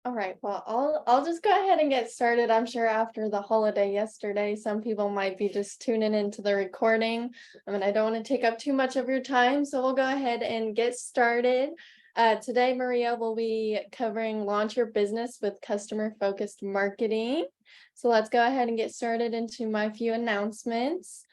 All right, well, I'll just go ahead and get started. I'm sure after the holiday yesterday, some people might be just tuning into the recording. I don't want to take up too much of your time, so we'll go ahead and get started. Today, Maria will be covering launch your business with customer-focused marketing. So let's go ahead and get started into my few announcements.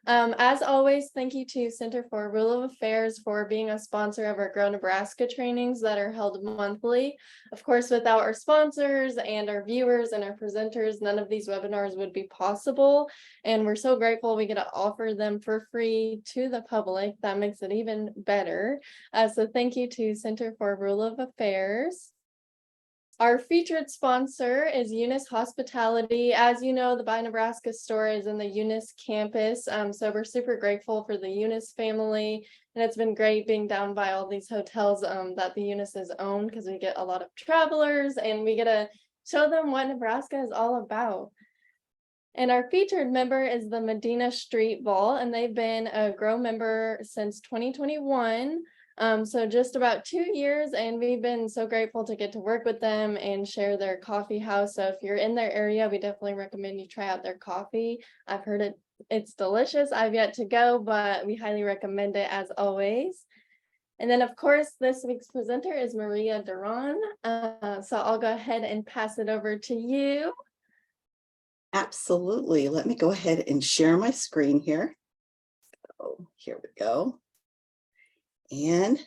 As always, thank you to Center for Rule of Affairs for being a sponsor of our Grow Nebraska trainings that are held monthly. Of course, without our sponsors and our viewers and our presenters, none of these webinars would be possible. And we're so grateful we get to offer them for free to the public. That makes it even better. So thank you to Center for Rule of Affairs. Our featured sponsor is Eunice Hospitality. As you know, the Buy Nebraska store is in the Eunice campus. So we're super grateful for the Eunice family. And it's been great being down by all these hotels that the Eunices own, because we get a lot of travelers and we get to show them what Nebraska is all about. And our featured member is the Medina Street Ball, and they've been a Grow member since 2021. So just about 2 years, and we've been so grateful to get to work with them and share their coffee house. So if you're in their area, we definitely recommend you try out their coffee. I've heard it's delicious. I've yet to go, but we highly recommend it as always. And then, of course, this week's presenter is Maria Duron. So I'll go ahead and pass it over to you. Absolutely. Let me go ahead and share my screen here. Oh, here we go. And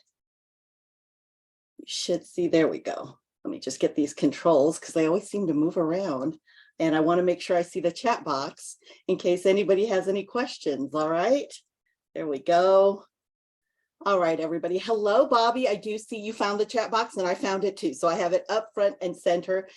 you should see, there we go. Let me just get these controls because they always seem to move around. And I want to make sure I see the chat box in case anybody has any questions. All right, there we go. All right, everybody. Hello, Bobby. I do see you found the chat box, and I found it too. So I have it up front and center.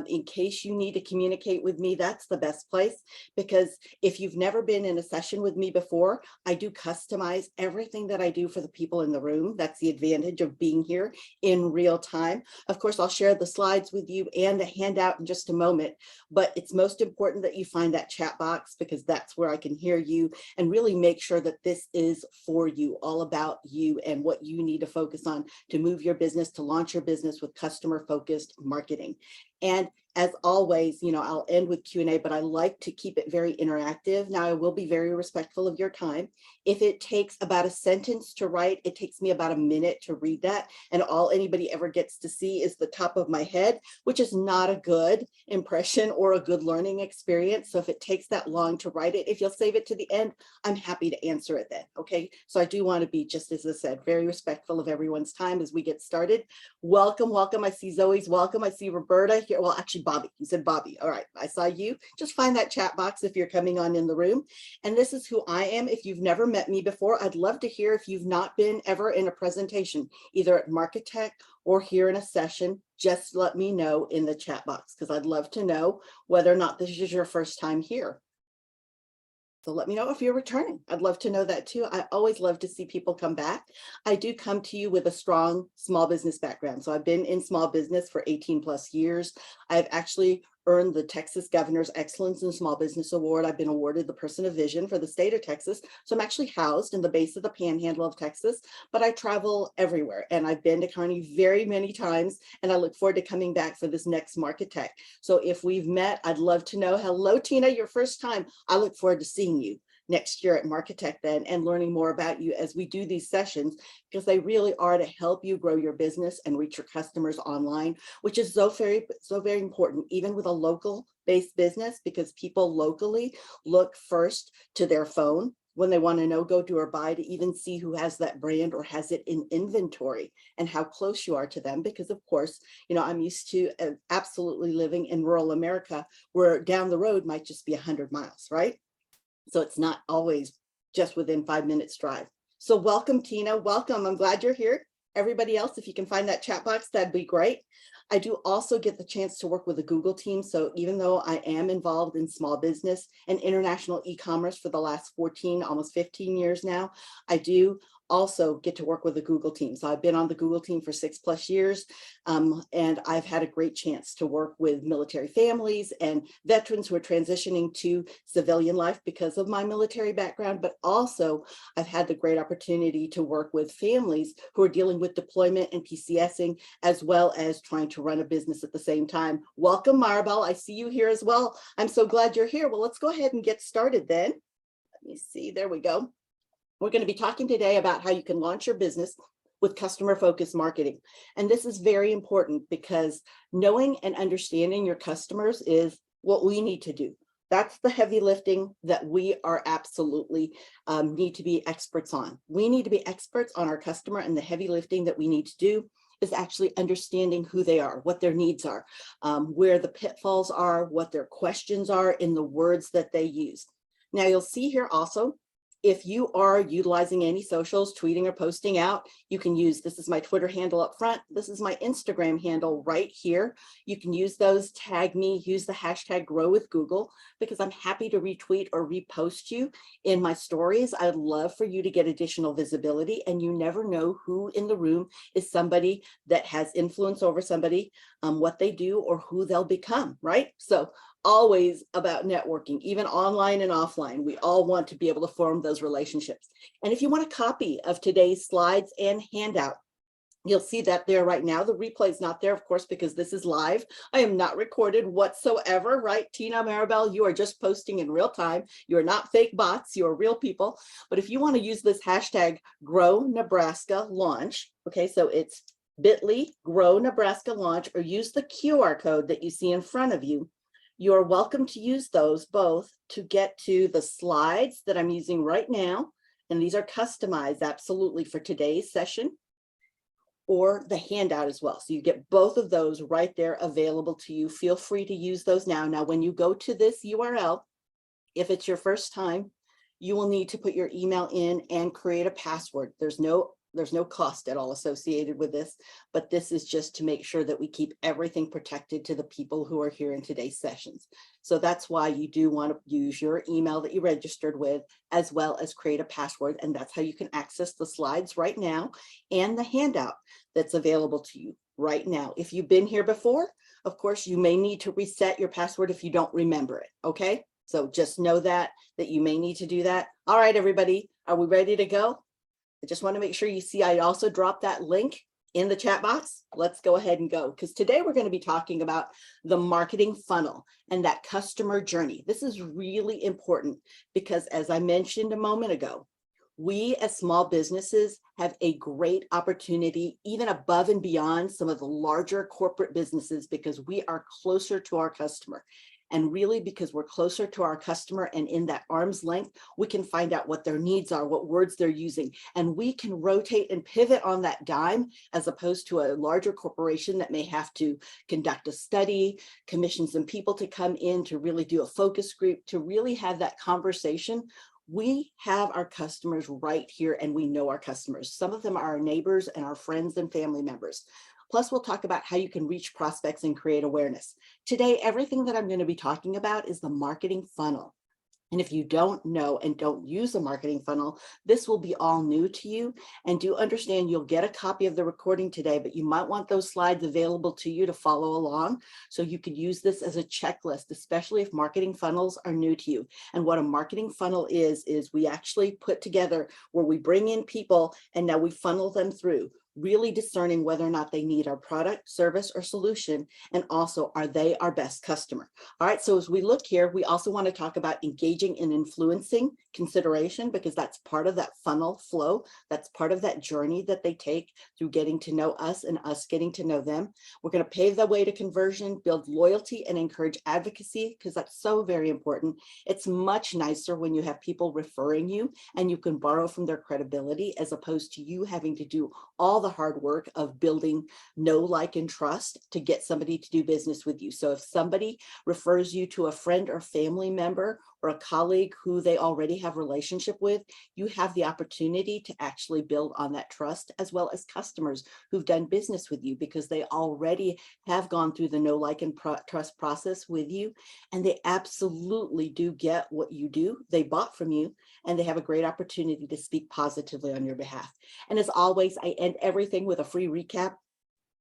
In case you need to communicate with me, that's the best place, because if you've never been in a session with me before, I do customize everything that I do for the people in the room. That's the advantage of being here in real time. Of course, I'll share the slides with you and a handout in just a moment, but it's most important that you find that chat box, because that's where I can hear you and really make sure that this is for you, all about you and what you need to focus on to move your business, to launch your business with customer-focused marketing. And as always, I'll end with Q&A, but I like to keep it very interactive. Now, I will be very respectful of your time. If it takes about a sentence to write, it takes me about a minute to read that. And all anybody ever gets to see is the top of my head, which is not a good impression or a good learning experience. So if it takes that long to write it, if you'll save it to the end, I'm happy to answer it then. Okay. So I do want to be, just as I said, very respectful of everyone's time as we get started. Welcome, welcome. I see Zoe's welcome. I see Roberta here. Well, actually, Bobby. You said Bobby. All right. I saw you. Just find that chat box if you're coming on in the room. And this is who I am. If you've never met me before, I'd love to hear if you've not been ever in a presentation, either at Marketech or here in a session. Just let me know in the chat box, because I'd love to know whether or not this is your first time here. So let me know if you're returning. I'd love to know that too. I always love to see people come back. I do come to you with a strong small business background. So I've been in small business for 18 plus years. I've actually earned the Texas Governor's Excellence in Small Business Award. I've been awarded the Person of Vision for the state of Texas. So I'm actually housed in the base of the panhandle of Texas, but I travel everywhere. And I've been to Kearney very many times, and I look forward to coming back for this next Marketech. So if we've met, I'd love to know. Hello, Tina, your first time. I look forward to seeing you next year at Marketech then, and learning more about you as we do these sessions, because they really are to help you grow your business and reach your customers online, which is so very important, even with a local based business, because people locally look first to their phone when they want to know, go do or buy, to even see who has that brand or has it in inventory and how close you are to them. Because of course, I'm used to absolutely living in rural America, where down the road might just be 100 miles, right? So it's not always just within 5 minutes drive. So welcome, Tina. Welcome. I'm glad you're here. Everybody else, if you can find that chat box, that'd be great. I do also get the chance to work with the Google team. So even though I am involved in small business and international e-commerce for the last 14, almost 15 years now, I do also get to work with the Google team. So I've been on the Google team for 6+ years, and I've had a great chance to work with military families and veterans who are transitioning to civilian life because of my military background, but also I've had the great opportunity to work with families who are dealing with deployment and PCSing, as well as trying to run a business at the same time. Welcome, Maribel. I see you here as well. I'm so glad you're here. Well, let's go ahead and get started then. Let me see, there we go. We're going to be talking today about how you can launch your business with customer-focused marketing. And this is very important because knowing and understanding your customers is what we need to do. That's the heavy lifting that we are absolutely need to be experts on. We need to be experts on our customer, and the heavy lifting that we need to do is actually understanding who they are, what their needs are, where the pitfalls are, what their questions are in the words that they use. Now you'll see here also, if you are utilizing any socials, tweeting or posting out, you can use, this is my Twitter handle up front. This is my Instagram handle right here. You can use those, tag me, use the hashtag Grow with Google, because I'm happy to retweet or repost you in my stories. I'd love for you to get additional visibility, and you never know who in the room is somebody that has influence over somebody, what they do or who they'll become, right? So always about networking, even online and offline. We all want to be able to form those relationships. And if you want a copy of today's slides and handout, you'll see that there right now. The replay is not there, of course, because this is live. I am not recorded whatsoever, right? Tina, Maribel, you are just posting in real time. You are not fake bots, you are real people. But if you want to use this hashtag Grow Nebraska Launch, okay, so it's bit.ly Grow Nebraska Launch, or use the QR code that you see in front of you. You're welcome to use those both to get to the slides that I'm using right now. And these are customized absolutely for today's session, or the handout as well. So you get both of those right there available to you. Feel free to use those now. Now, when you go to this URL, if it's your first time, you will need to put your email in and create a password. There's no cost at all associated with this, but this is just to make sure that we keep everything protected to the people who are here in today's sessions. So that's why you do want to use your email that you registered with, as well as create a password. And that's how you can access the slides right now and the handout that's available to you right now. If you've been here before, of course, you may need to reset your password if you don't remember it. Okay, so just know that you may need to do that. All right, everybody, are we ready to go? I just want to make sure you see I also dropped that link in the chat box. Let's go ahead and go, because today we're going to be talking about the marketing funnel and that customer journey. This is really important because, as I mentioned a moment ago, we as small businesses have a great opportunity, even above and beyond some of the larger corporate businesses, because we are closer to our customer. And really, because we're closer to our customer and in that arm's length, we can find out what their needs are, what words they're using, and we can rotate and pivot on that dime, as opposed to a larger corporation that may have to conduct a study, commission some people to come in to really do a focus group, to really have that conversation. We have our customers right here, and we know our customers. Some of them are our neighbors and our friends and family members. Plus, we'll talk about how you can reach prospects and create awareness. Today, everything that I'm going to be talking about is the marketing funnel. And if you don't know and don't use a marketing funnel, this will be all new to you. And do understand you'll get a copy of the recording today, but you might want those slides available to you to follow along. So you could use this as a checklist, especially if marketing funnels are new to you. And what a marketing funnel is we actually put together where we bring in people and now we funnel them through, really discerning whether or not they need our product, service, or solution, and also are they our best customer. All right, so as we look here, we also want to talk about engaging and influencing consideration, because that's part of that funnel flow. That's part of that journey that they take through getting to know us and us getting to know them. We're going to pave the way to conversion, build loyalty, and encourage advocacy, because that's so very important. It's much nicer when you have people referring you and you can borrow from their credibility, as opposed to you having to do all the hard work of building know, like, and trust to get somebody to do business with you. So if somebody refers you to a friend or family member or a colleague who they already have a relationship with, you have the opportunity to actually build on that trust, as well as customers who've done business with you because they already have gone through the know, like, and trust process with you. And they absolutely do get what you do. They bought from you, and they have a great opportunity to speak positively on your behalf. And as always, I end everything with a free recap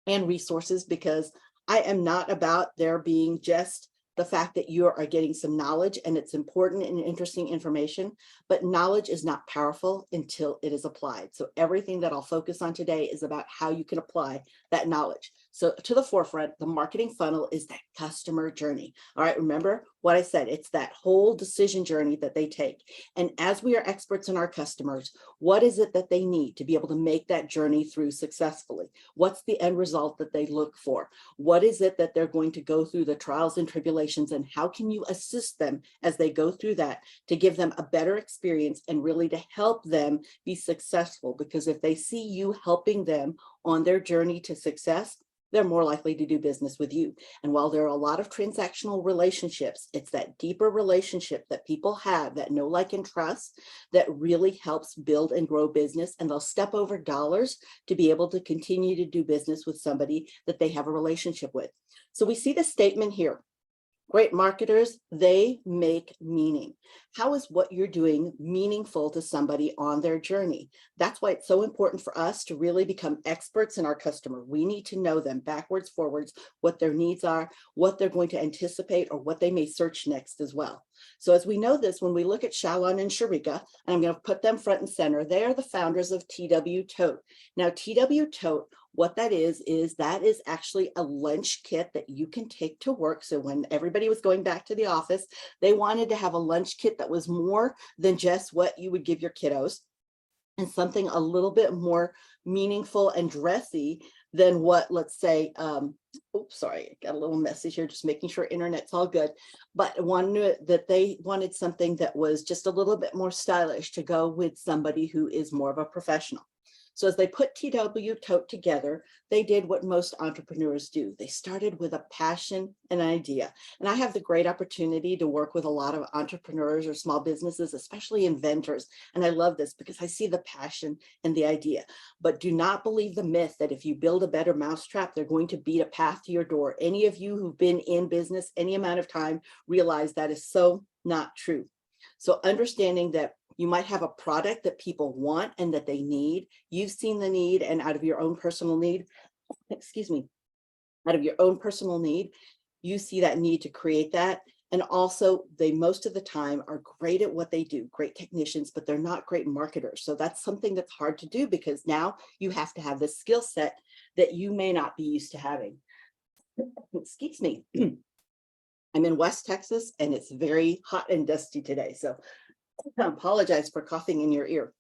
and resources, because I am not about there being just the fact that you are getting some knowledge, and it's important and interesting information, but knowledge is not powerful until it is applied. So everything that I'll focus on today is about how you can apply that knowledge. So to the forefront, the marketing funnel is that customer journey. All right, remember what I said, it's that whole decision journey that they take. And as we are experts in our customers, what is it that they need to be able to make that journey through successfully? What's the end result that they look for? What is it that they're going to go through the trials and tribulations, and how can you assist them as they go through that to give them a better experience and really to help them be successful? Because if they see you helping them on their journey to success, they're more likely to do business with you. And while there are a lot of transactional relationships, it's that deeper relationship that people have, that know, like, and trust, that really helps build and grow business. And they'll step over dollars to be able to continue to do business with somebody that they have a relationship with. So we see the statement here. Great marketers, they make meaning. How is what you're doing meaningful to somebody on their journey? That's why it's so important for us to really become experts in our customer. We need to know them backwards, forwards, what their needs are, what they're going to anticipate, or what they may search next as well. So as we know this, when we look at Shalon and Sharika, and I'm going to put them front and center, they are the founders of TW Tote. Now, TW Tote, what that is actually a lunch kit that you can take to work. So when everybody was going back to the office, they wanted to have a lunch kit that was more than just what you would give your kiddos, and something a little bit more meaningful and dressy than what, let's say, oops, sorry, I got a little message here, just making sure internet's all good, but they wanted something that was just a little bit more stylish to go with somebody who is more of a professional. So as they put TW Tote together, they did what most entrepreneurs do. They started with a passion and an idea. And I have the great opportunity to work with a lot of entrepreneurs or small businesses, especially inventors. And I love this because I see the passion and the idea. But do not believe the myth that if you build a better mousetrap, they're going to beat a path to your door. Any of you who've been in business any amount of time realize that is so not true. So understanding that you might have a product that people want and that they need. You've seen the need, and out of your own personal need, out of your own personal need, you see that need to create that. And also, they most of the time are great at what they do, great technicians, but they're not great marketers. So that's something that's hard to do, because now you have to have this skill set that you may not be used to having. Excuse me. I'm in West Texas, and it's very hot and dusty today. So I apologize for coughing in your ear.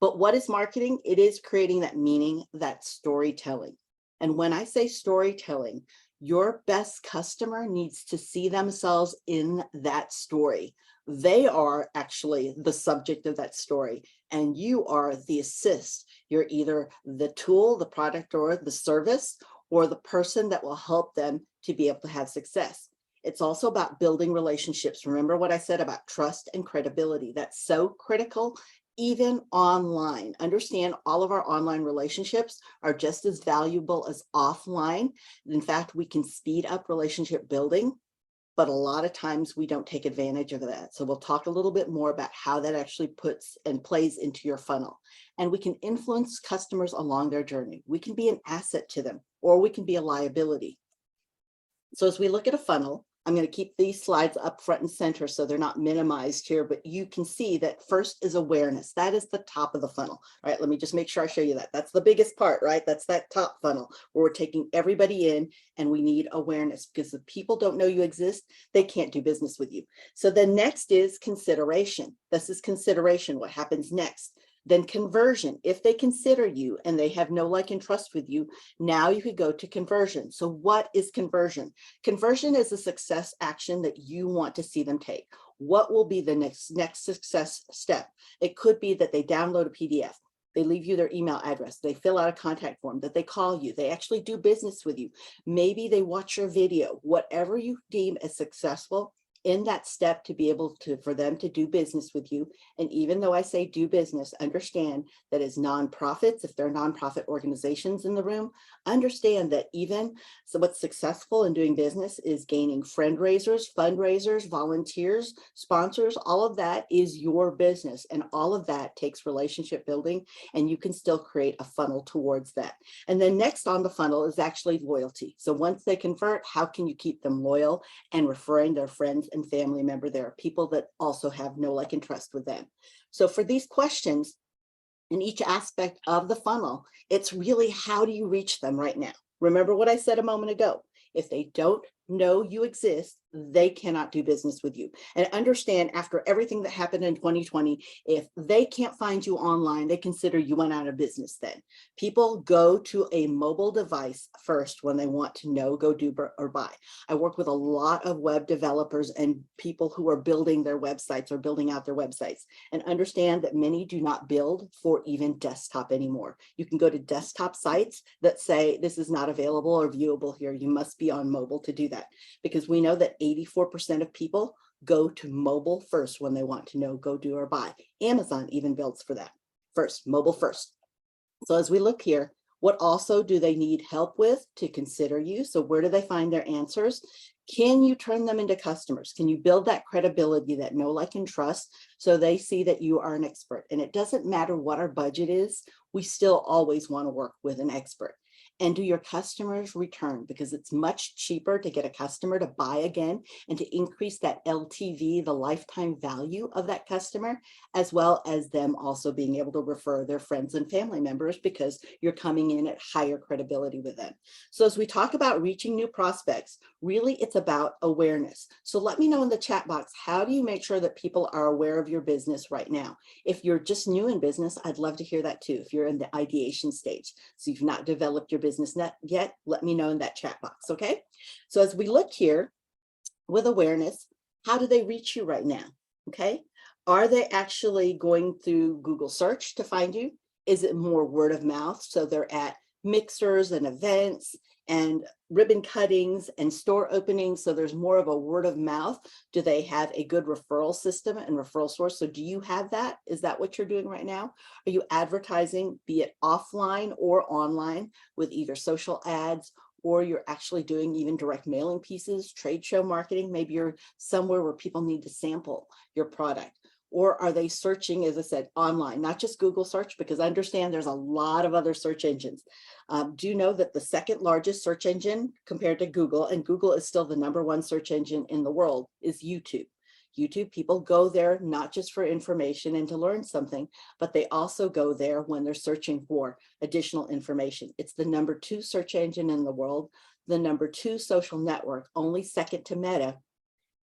But what is marketing? It is creating that meaning, that storytelling. And when I say storytelling, your best customer needs to see themselves in that story. They are actually the subject of that story, and you are the assist. You're either the tool, the product, or the service, or the person that will help them to be able to have success. It's also about building relationships. Remember what I said about trust and credibility. That's so critical, even online. Understand all of our online relationships are just as valuable as offline. In fact, we can speed up relationship building, but a lot of times we don't take advantage of that. So we'll talk a little bit more about how that actually puts and plays into your funnel. And we can influence customers along their journey. We can be an asset to them, or we can be a liability. So as we look at a funnel, I'm going to keep these slides up front and center so they're not minimized here, but you can see that first is awareness. That is the top of the funnel. All right, let me just make sure I show you that. That's the biggest part, right? That's that top funnel where we're taking everybody in, and we need awareness, because if people don't know you exist, they can't do business with you. So the next is consideration. This is consideration, what happens next. Then conversion. If they consider you and they have no like and trust with you, now you could go to conversion. So what is conversion? Conversion is a success action that you want to see them take. What will be the next success step? It could be that they download a PDF. They leave you their email address. They fill out a contact form, that they call you. They actually do business with you. Maybe they watch your video. Whatever you deem as successful, in that step to be able to, for them to do business with you. And even though I say do business, understand that as nonprofits, if there are nonprofit organizations in the room, understand that even so what's successful in doing business is gaining friend raisers, fundraisers, volunteers, sponsors. All of that is your business. And all of that takes relationship building, and you can still create a funnel towards that. And then next on the funnel is actually loyalty. So once they convert, how can you keep them loyal and referring their friends and family member? There are people that also have know, like, and trust with them. So for these questions, in each aspect of the funnel, it's really how do you reach them right now? Remember what I said a moment ago. If they don't know you exist, they cannot do business with you. And understand, after everything that happened in 2020, if they can't find you online, they consider you went out of business then. People go to a mobile device first when they want to know, go do or buy. I work with a lot of web developers and people who are building their websites or building out their websites, and understand that many do not build for even desktop anymore. You can go to desktop sites that say this is not available or viewable here. You must be on mobile to do that, because we know that 84% of people go to mobile first when they want to know, go do or buy. Amazon even builds for that first, mobile first. So as we look here, what also do they need help with to consider you? So where do they find their answers? Can you turn them into customers? Can you build that credibility, that know, like, and trust, so they see that you are an expert? And it doesn't matter what our budget is, we still always want to work with an expert. And do your customers return? Because it's much cheaper to get a customer to buy again and to increase that LTV, the lifetime value of that customer, as well as them also being able to refer their friends and family members, because you're coming in at higher credibility with them. So as we talk about reaching new prospects, really it's about awareness. So let me know in the chat box, how do you make sure that people are aware of your business right now? If you're just new in business, I'd love to hear that too. If you're in the ideation stage, so you've not developed your business net yet, let me know in that chat box, okay? So as we look here with awareness, how do they reach you right now, okay? Are they actually going through Google search to find you? Is it more word of mouth? So they're at mixers and events and ribbon cuttings and store openings, so there's more of a word of mouth. Do they have a good referral system and referral source? So do you have that? Is that what you're doing right now? Are you advertising, be it offline or online, with either social ads, or you're actually doing even direct mailing pieces, trade show marketing? Maybe you're somewhere where people need to sample your product. Or are they searching, as I said, online, not just Google search, because I understand there's a lot of other search engines. Do you know that the second largest search engine compared to Google, and Google is still the #1 search engine in the world, is YouTube? YouTube, people go there not just for information and to learn something, but they also go there when they're searching for additional information. It's the #2 search engine in the world, the #2 social network, only second to Meta.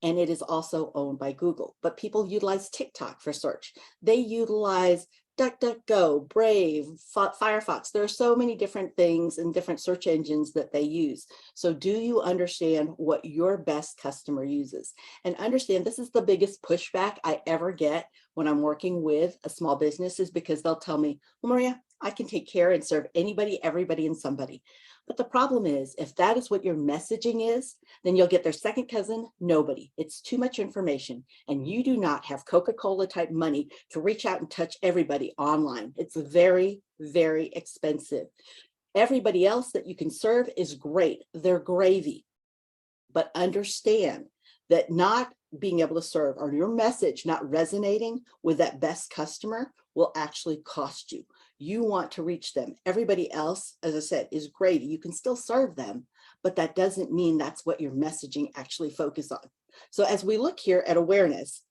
And it is also owned by Google. But people utilize TikTok for search. They utilize DuckDuckGo, Brave, Firefox. There are so many different things and different search engines that they use. So do you understand what your best customer uses? And understand, this is the biggest pushback I ever get when I'm working with a small business, is because they'll tell me, well, Maria, I can take care and serve anybody, everybody, and somebody. But the problem is, if that is what your messaging is, then you'll get their second cousin, nobody. It's too much information. And you do not have Coca-Cola type money to reach out and touch everybody online. It's very, very expensive. Everybody else that you can serve is great. They're gravy. But understand that not being able to serve, or your message not resonating with that best customer, will actually cost you. You want to reach them. Everybody else, as I said, is gravy. You can still serve them, but that doesn't mean that's what your messaging actually focus on. So as we look here at awareness,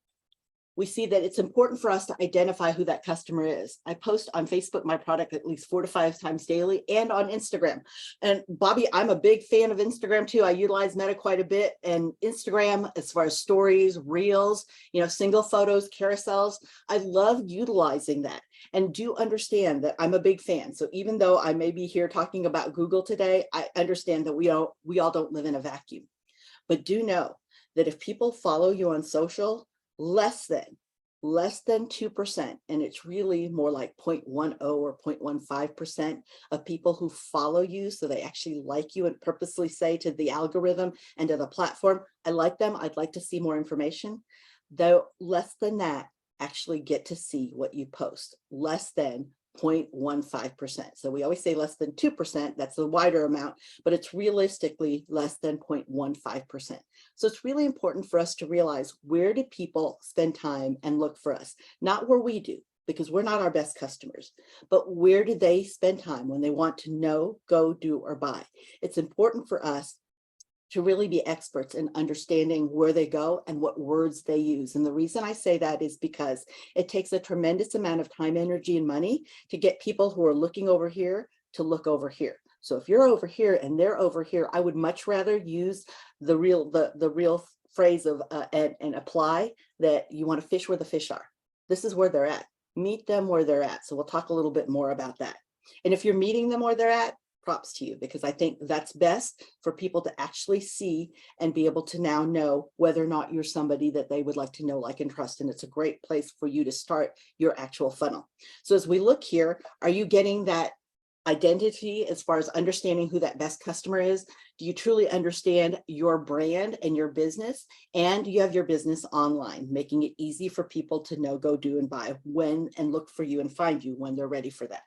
we see that it's important for us to identify who that customer is. I post on Facebook my product at least 4 to 5 times daily, and on Instagram. And Bobby, I'm a big fan of Instagram too. I utilize Meta quite a bit, and Instagram, as far as stories, reels, single photos, carousels, I love utilizing that. And do understand that I'm a big fan. So even though I may be here talking about Google today, I understand that we all don't live in a vacuum. But do know that if people follow you on social, less than less than 2%, and it's really more like 0.10 or 0.15% of people who follow you, so they actually like you and purposely say to the algorithm and to the platform, I like them, I'd like to see more information. Though less than that actually get to see what you post, less than 0.15%. So we always say less than 2%, that's the wider amount, but it's realistically less than 0.15%. So it's really important for us to realize, where do people spend time and look for us? Not where we do, because we're not our best customers, but where do they spend time when they want to know, go, do, or buy? It's important for us to really be experts in understanding where they go and what words they use. And the reason I say that is because it takes a tremendous amount of time, energy, and money to get people who are looking over here to look over here. So if you're over here and they're over here, I would much rather use the real phrase of and apply that you want to fish where the fish are. This is where they're at. Meet them where they're at. So we'll talk a little bit more about that. And if you're meeting them where they're at, props to you, because I think that's best for people to actually see and be able to now know whether or not you're somebody that they would like to know, like, and trust. And it's a great place for you to start your actual funnel. So as we look here, are you getting that identity as far as understanding who that best customer is? Do you truly understand your brand and your business? And do you have your business online, making it easy for people to know, go, do, and buy when, and look for you and find you when they're ready for that?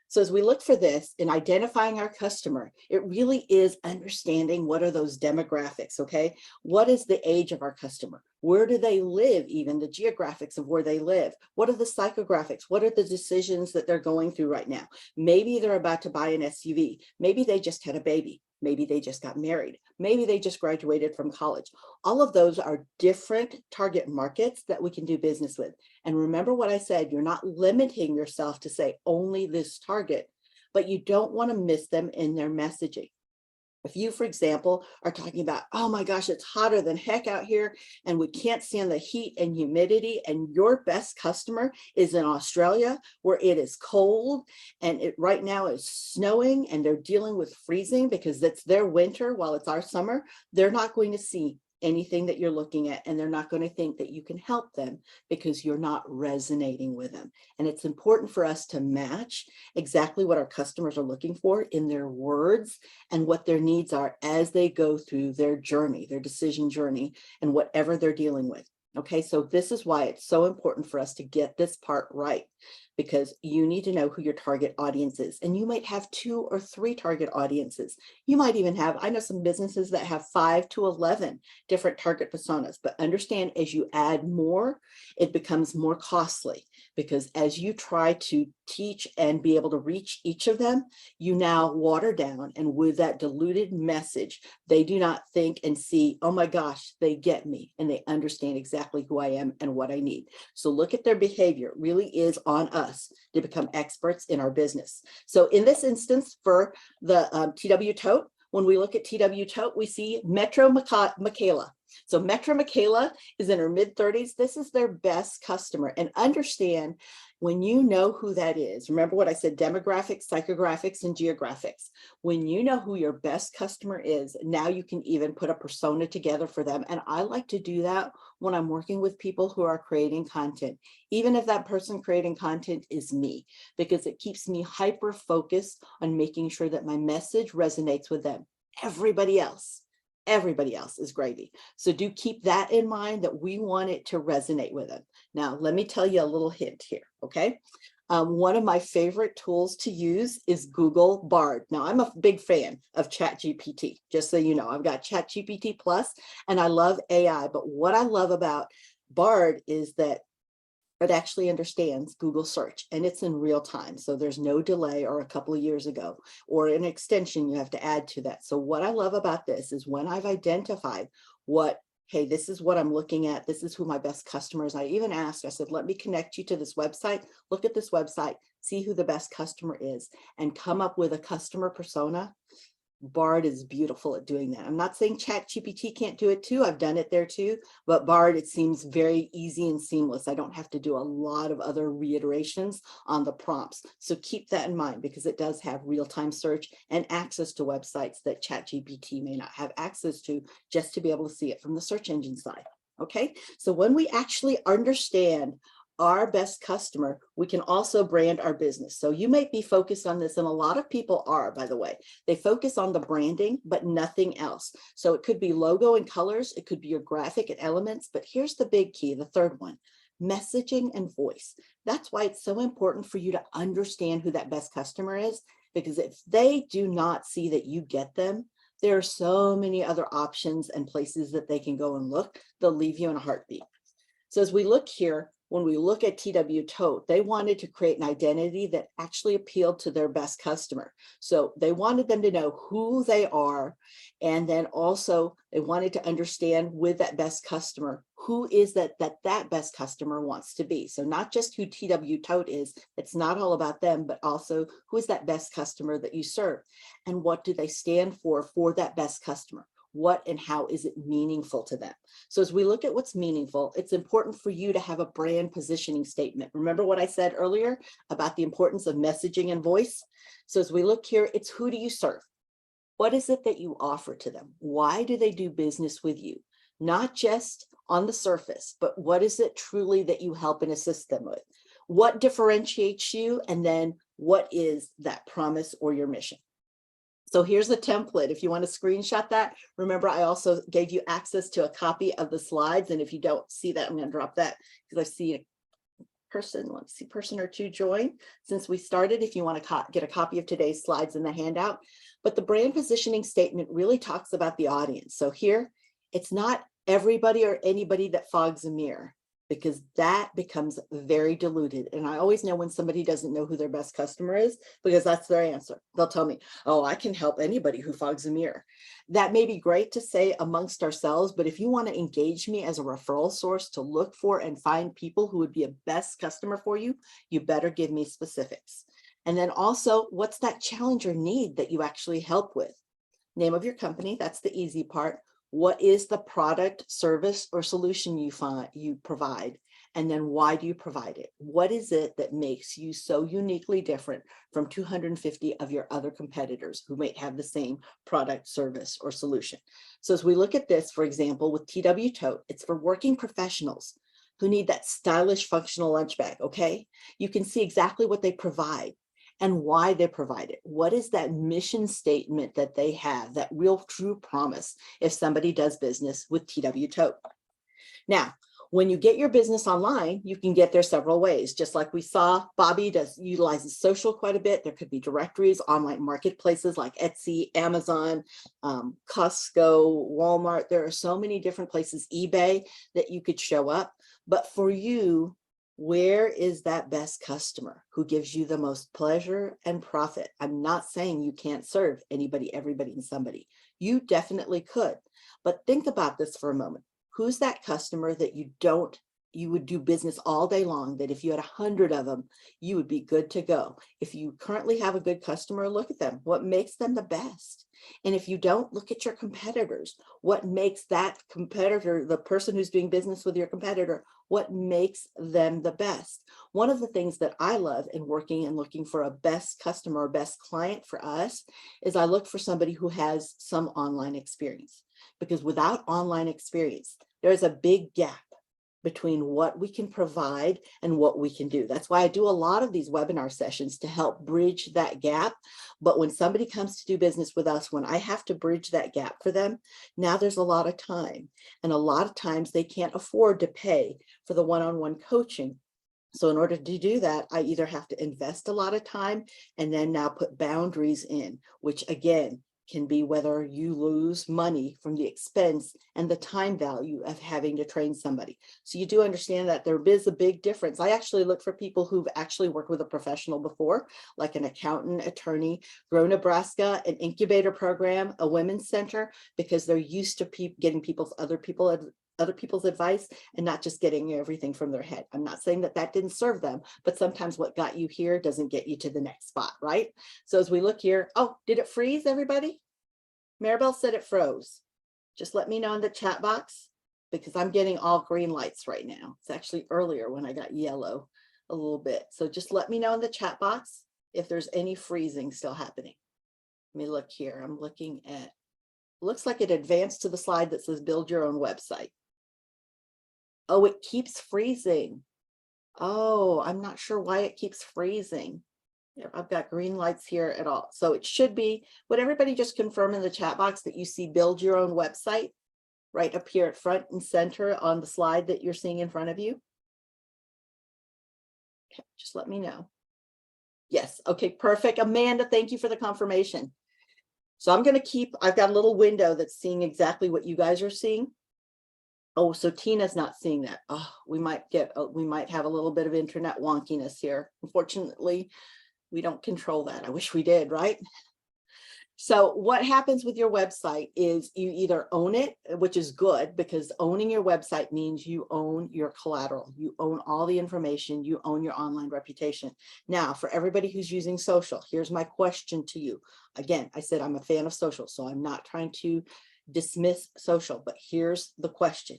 So as we look for this in identifying our customer, it really is understanding what are those demographics, okay? What is the age of our customer? Where do they live? Even the geographics of where they live. What are the psychographics? What are the decisions that they're going through right now? Maybe they're about to buy an SUV. Maybe they just had a baby. Maybe they just got married. Maybe they just graduated from college. All of those are different target markets that we can do business with. And remember what I said, you're not limiting yourself to say only this target, but you don't want to miss them in their messaging. If you, for example, are talking about, oh my gosh, it's hotter than heck out here and we can't stand the heat and humidity, and your best customer is in Australia where it is cold and it right now is snowing and they're dealing with freezing because that's their winter while it's our summer, they're not going to see anything that you're looking at, and they're not going to think that you can help them because you're not resonating with them. And it's important for us to match exactly what our customers are looking for in their words and what their needs are as they go through their journey, their decision journey, and whatever they're dealing with. Okay, so this is why it's so important for us to get this part right, because you need to know who your target audience is. And you might have 2 or 3 target audiences. You might even have, I know some businesses that have 5 to 11 different target personas, but understand as you add more, it becomes more costly, because as you try to teach and be able to reach each of them, you now water down, and with that diluted message, they do not think and see, oh my gosh, they get me and they understand exactly who I am and what I need. So look at their behavior. It really is on us to become experts in our business. So in this instance for the TW Tote, when we look at TW Tote, we see Metro Michaela. So Metro Michaela is in her mid-30s. This is their best customer. And understand, when you know who that is, remember what I said, demographics, psychographics, and geographics. When you know who your best customer is, now you can even put a persona together for them. And I like to do that when I'm working with people who are creating content, even if that person creating content is me, because it keeps me hyper focused on making sure that my message resonates with them. Everybody else is gravy. So do keep that in mind, that we want it to resonate with them. Now, let me tell you a little hint here, okay? One of my favorite tools to use is Google Bard. Now, I'm a big fan of ChatGPT, just so you know. I've got ChatGPT Plus, and I love AI, but what I love about Bard is that it actually understands Google search, and it's in real time. So there's no delay or a couple of years ago or an extension you have to add to that. So what I love about this is when I've identified what, hey, this is what I'm looking at, this is who my best customers, I even asked, I said, let me connect you to this website, look at this website, see who the best customer is, and come up with a customer persona. Bard is beautiful at doing that. I'm not saying ChatGPT can't do it too. I've done it there too, but Bard, it seems very easy and seamless. I don't have to do a lot of other reiterations on the prompts. So keep that in mind, because it does have real-time search and access to websites that ChatGPT may not have access to, just to be able to see it from the search engine side. Okay, so when we actually understand our best customer, we can also brand our business. So you might be focused on this, and a lot of people are, by the way. They focus on the branding, but nothing else. So it could be logo and colors, it could be your graphic and elements, but here's the big key, the third one, messaging and voice. That's why it's so important for you to understand who that best customer is, because if they do not see that you get them, there are so many other options and places that they can go and look. They'll leave you in a heartbeat. So as we look here, when we look at TW Tote, they wanted to create an identity that actually appealed to their best customer. So they wanted them to know who they are. And then also they wanted to understand with that best customer, who is that best customer wants to be. So not just who TW Tote is, it's not all about them, but also who is that best customer that you serve, and what do they stand for that best customer? What and how is it meaningful to them? So as we look at what's meaningful, it's important for you to have a brand positioning statement. Remember what I said earlier about the importance of messaging and voice? So as we look here, it's who do you serve? What is it that you offer to them? Why do they do business with you? Not just on the surface, but what is it truly that you help and assist them with? What differentiates you? And then what is that promise or your mission? So here's the template. If you want to screenshot that, remember, I also gave you access to a copy of the slides. And if you don't see that, I'm going to drop that because I see a person, let's see, person or two join since we started, if you want to get a copy of today's slides in the handout. But the brand positioning statement really talks about the audience. So here, it's not everybody or anybody that fogs a mirror, because that becomes very diluted. And I always know when somebody doesn't know who their best customer is, because that's their answer. They'll tell me, oh, I can help anybody who fogs a mirror. That may be great to say amongst ourselves, but if you want to engage me as a referral source to look for and find people who would be a best customer for you, you better give me specifics. And then also, what's that challenge or need that you actually help with? Name of your company, that's the easy part. What is the product, service, or solution you provide? And then why do you provide it? What is it that makes you so uniquely different from 250 of your other competitors who might have the same product, service, or solution? So as we look at this, for example, with TW Tote, it's for working professionals who need that stylish functional lunch bag, okay? You can see exactly what they provide and why they provide it. What is that mission statement that they have, that real true promise if somebody does business with TW Tote? Now, when you get your business online, you can get there several ways. Just like we saw, Bobby utilizes social quite a bit. There could be directories, online marketplaces like Etsy, Amazon, Costco, Walmart. There are so many different places, eBay, that you could show up. But for you, where is that best customer who gives you the most pleasure and profit? I'm not saying you can't serve anybody, everybody, and somebody. You definitely could. But think about this for a moment. Who's that customer that you would do business all day long, that if you had 100 of them, you would be good to go? If you currently have a good customer, look at them. What makes them the best? And if you don't, look at your competitors. What makes that competitor, the person who's doing business with your competitor, what makes them the best? One of the things that I love in working and looking for a best customer or best client for us is I look for somebody who has some online experience, because without online experience, there's a big gap between what we can provide and what we can do. That's why I do a lot of these webinar sessions to help bridge that gap. But when somebody comes to do business with us, when I have to bridge that gap for them, now there's a lot of time. And a lot of times they can't afford to pay for the one-on-one coaching. So in order to do that, I either have to invest a lot of time and then now put boundaries in, which again, can be whether you lose money from the expense and the time value of having to train somebody. So you do understand that there is a big difference. I actually look for people who've actually worked with a professional before, like an accountant, attorney, Grow Nebraska, an incubator program, a women's center, because they're used to getting other people's advice and not just getting everything from their head. I'm not saying that that didn't serve them, but sometimes what got you here doesn't get you to the next spot, right? So as we look here, oh, did it freeze, everybody? Maribel said it froze. Just let me know in the chat box, because I'm getting all green lights right now. It's actually earlier when I got yellow a little bit. So just let me know in the chat box if there's any freezing still happening. Let me look here. I'm looking at, looks like it advanced to the slide that says build your own website. Oh, it keeps freezing. Oh, I'm not sure why it keeps freezing. Yep, I've got green lights here at all. So it should be, would everybody just confirm in the chat box that you see build your own website right up here at front and center on the slide that you're seeing in front of you? Okay, just let me know. Yes, okay, perfect. Amanda, thank you for the confirmation. So I'm going to keep, I've got a little window that's seeing exactly what you guys are seeing. Oh, so Tina's not seeing that. Oh, we might have a little bit of internet wonkiness here. Unfortunately, we don't control that. I wish we did, right? So what happens with your website is you either own it, which is good because owning your website means you own your collateral, you own all the information, you own your online reputation. Now, for everybody who's using social, here's my question to you. Again, I said I'm a fan of social, so I'm not trying to dismiss social, but here's the question.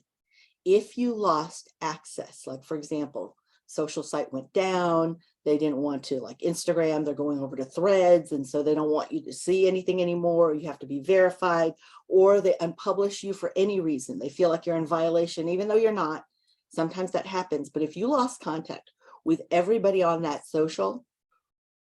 If you lost access, like for example, social site went down, they didn't want to, like Instagram, they're going over to Threads, and so they don't want you to see anything anymore, you have to be verified, or they unpublish you for any reason. They feel like you're in violation, even though you're not. Sometimes that happens, but if you lost contact with everybody on that social,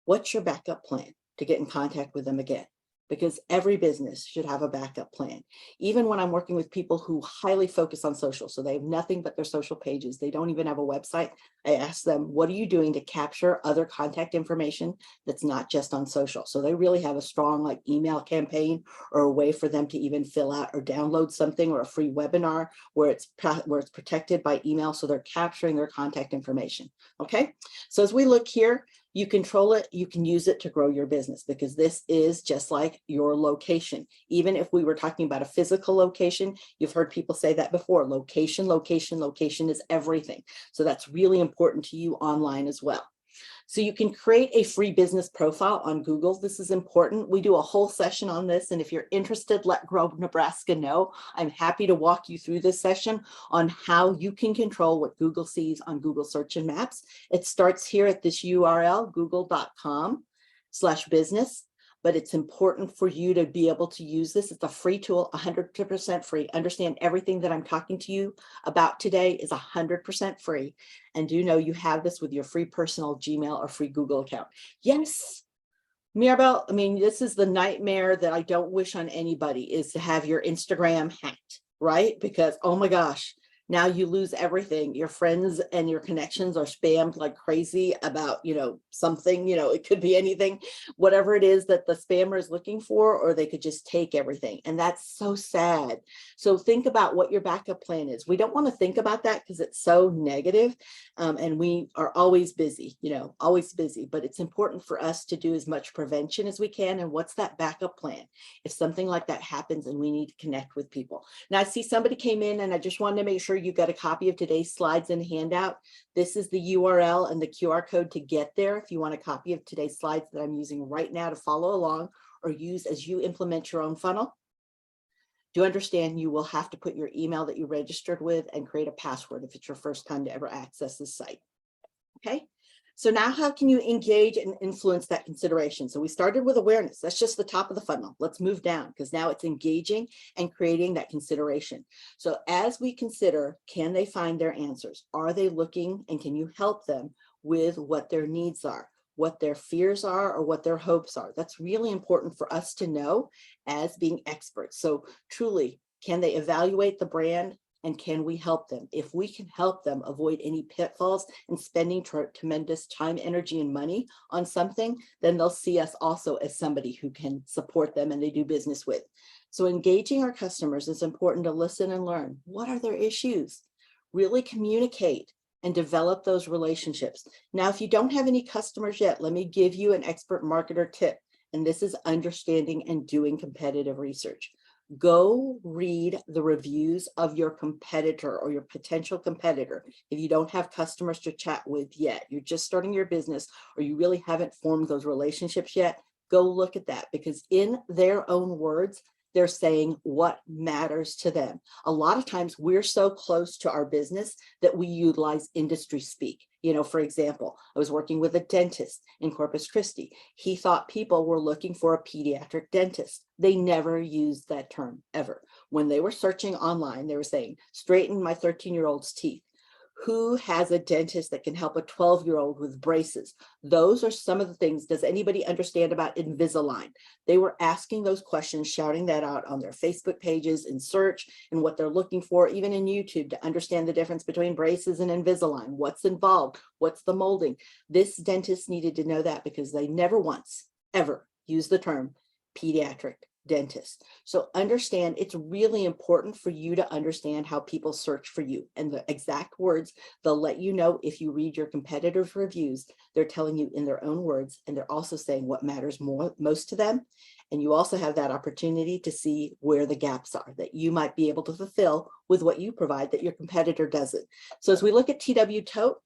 what's your backup plan to get in contact with them again? Because every business should have a backup plan. Even when I'm working with people who highly focus on social, so they have nothing but their social pages, they don't even have a website, I ask them, what are you doing to capture other contact information that's not just on social? So they really have a strong like email campaign or a way for them to even fill out or download something or a free webinar where it's protected by email, so they're capturing their contact information. Okay, so as we look here, you control it, you can use it to grow your business because this is just like your location. Even if we were talking about a physical location, you've heard people say that before, location, location, location is everything. So that's really important to you online as well. So you can create a free business profile on Google. This is important. We do a whole session on this. And if you're interested, let Grow Nebraska know. I'm happy to walk you through this session on how you can control what Google sees on Google Search and Maps. It starts here at this URL, google.com/business. But it's important for you to be able to use this. It's a free tool, 100% free. Understand everything that I'm talking to you about today is 100% free. And do know you have this with your free personal Gmail or free Google account. Yes, Mirabelle, I mean, this is the nightmare that I don't wish on anybody, is to have your Instagram hacked, right? Because, oh my gosh, now you lose everything. Your friends and your connections are spammed like crazy about, something, it could be anything, whatever it is that the spammer is looking for, or they could just take everything. And that's so sad. So think about what your backup plan is. We don't want to think about that because it's so negative. And we are always busy, always busy, but it's important for us to do as much prevention as we can. And what's that backup plan if something like that happens and we need to connect with people? Now I see somebody came in and I just wanted to make sure you got a copy of today's slides and handout. This is the URL and the QR code to get there if you want a copy of today's slides that I'm using right now to follow along or use as you implement your own funnel. Do understand you will have to put your email that you registered with and create a password if it's your first time to ever access this site. Okay, so now how can you engage and influence that consideration? So we started with awareness. That's just the top of the funnel. Let's move down because now it's engaging and creating that consideration. So as we consider, can they find their answers? Are they looking, and can you help them with what their needs are, what their fears are, or what their hopes are? That's really important for us to know as being experts. So truly, can they evaluate the brand? And can we help them? If we can help them avoid any pitfalls and spending tremendous time, energy, and money on something, then they'll see us also as somebody who can support them and they do business with. So engaging our customers is important to listen and learn. What are their issues? Really communicate and develop those relationships. Now, if you don't have any customers yet, let me give you an expert marketer tip. And this is understanding and doing competitive research. Go read the reviews of your competitor or your potential competitor. If you don't have customers to chat with yet, you're just starting your business, or you really haven't formed those relationships yet, go look at that, because in their own words, they're saying what matters to them. A lot of times we're so close to our business that we utilize industry speak. For example, I was working with a dentist in Corpus Christi. He thought people were looking for a pediatric dentist. They never used that term ever. When they were searching online, they were saying, straighten my 13-year-old's teeth. Who has a dentist that can help a 12-year-old with braces? Those are some of the things. Does anybody understand about Invisalign? They were asking those questions, shouting that out on their Facebook pages in search and what they're looking for, even in YouTube, to understand the difference between braces and Invisalign. What's involved? What's the molding? This dentist needed to know that because they never once, ever used the term pediatric dentist. So understand, it's really important for you to understand how people search for you, and the exact words they'll let you know. If you read your competitors' reviews, they're telling you in their own words, and they're also saying what matters most to them. And you also have that opportunity to see where the gaps are that you might be able to fulfill with what you provide that your competitor doesn't. So as we look at TW Tote,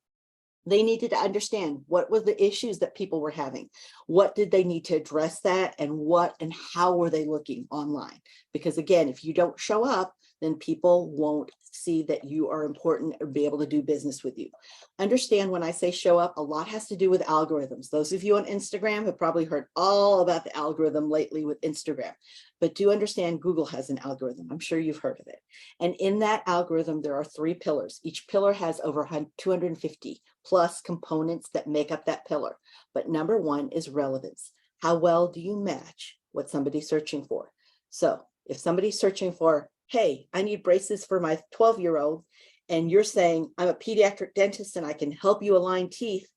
they needed to understand what were the issues that people were having. What did they need to address that, and what and how were they looking online? Because again, if you don't show up, then people won't see that you are important or be able to do business with you. Understand, when I say show up, a lot has to do with algorithms. Those of you on Instagram have probably heard all about the algorithm lately with Instagram, but do understand Google has an algorithm. I'm sure you've heard of it. And in that algorithm, there are 3 pillars. Each pillar has over 250 plus components that make up that pillar. But number 1 is relevance. How well do you match what somebody's searching for? So if somebody's searching for, hey, I need braces for my 12-year-old, and you're saying, I'm a pediatric dentist and I can help you align teeth,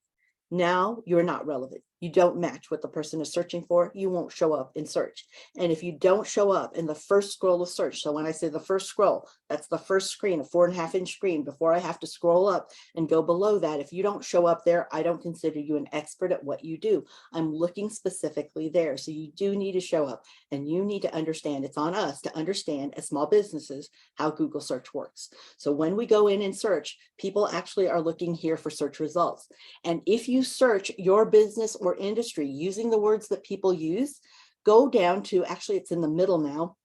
now you're not relevant. You don't match what the person is searching for. You won't show up in search. And if you don't show up in the first scroll of search, so when I say the first scroll, that's the first screen, a 4.5-inch screen, before I have to scroll up and go below that. If you don't show up there, I don't consider you an expert at what you do. I'm looking specifically there. So you do need to show up, and you need to understand, it's on us to understand as small businesses how Google search works. So when we go in and search, people actually are looking here for search results. And if you search your business or industry using the words that people use, go down to, actually it's in the middle now.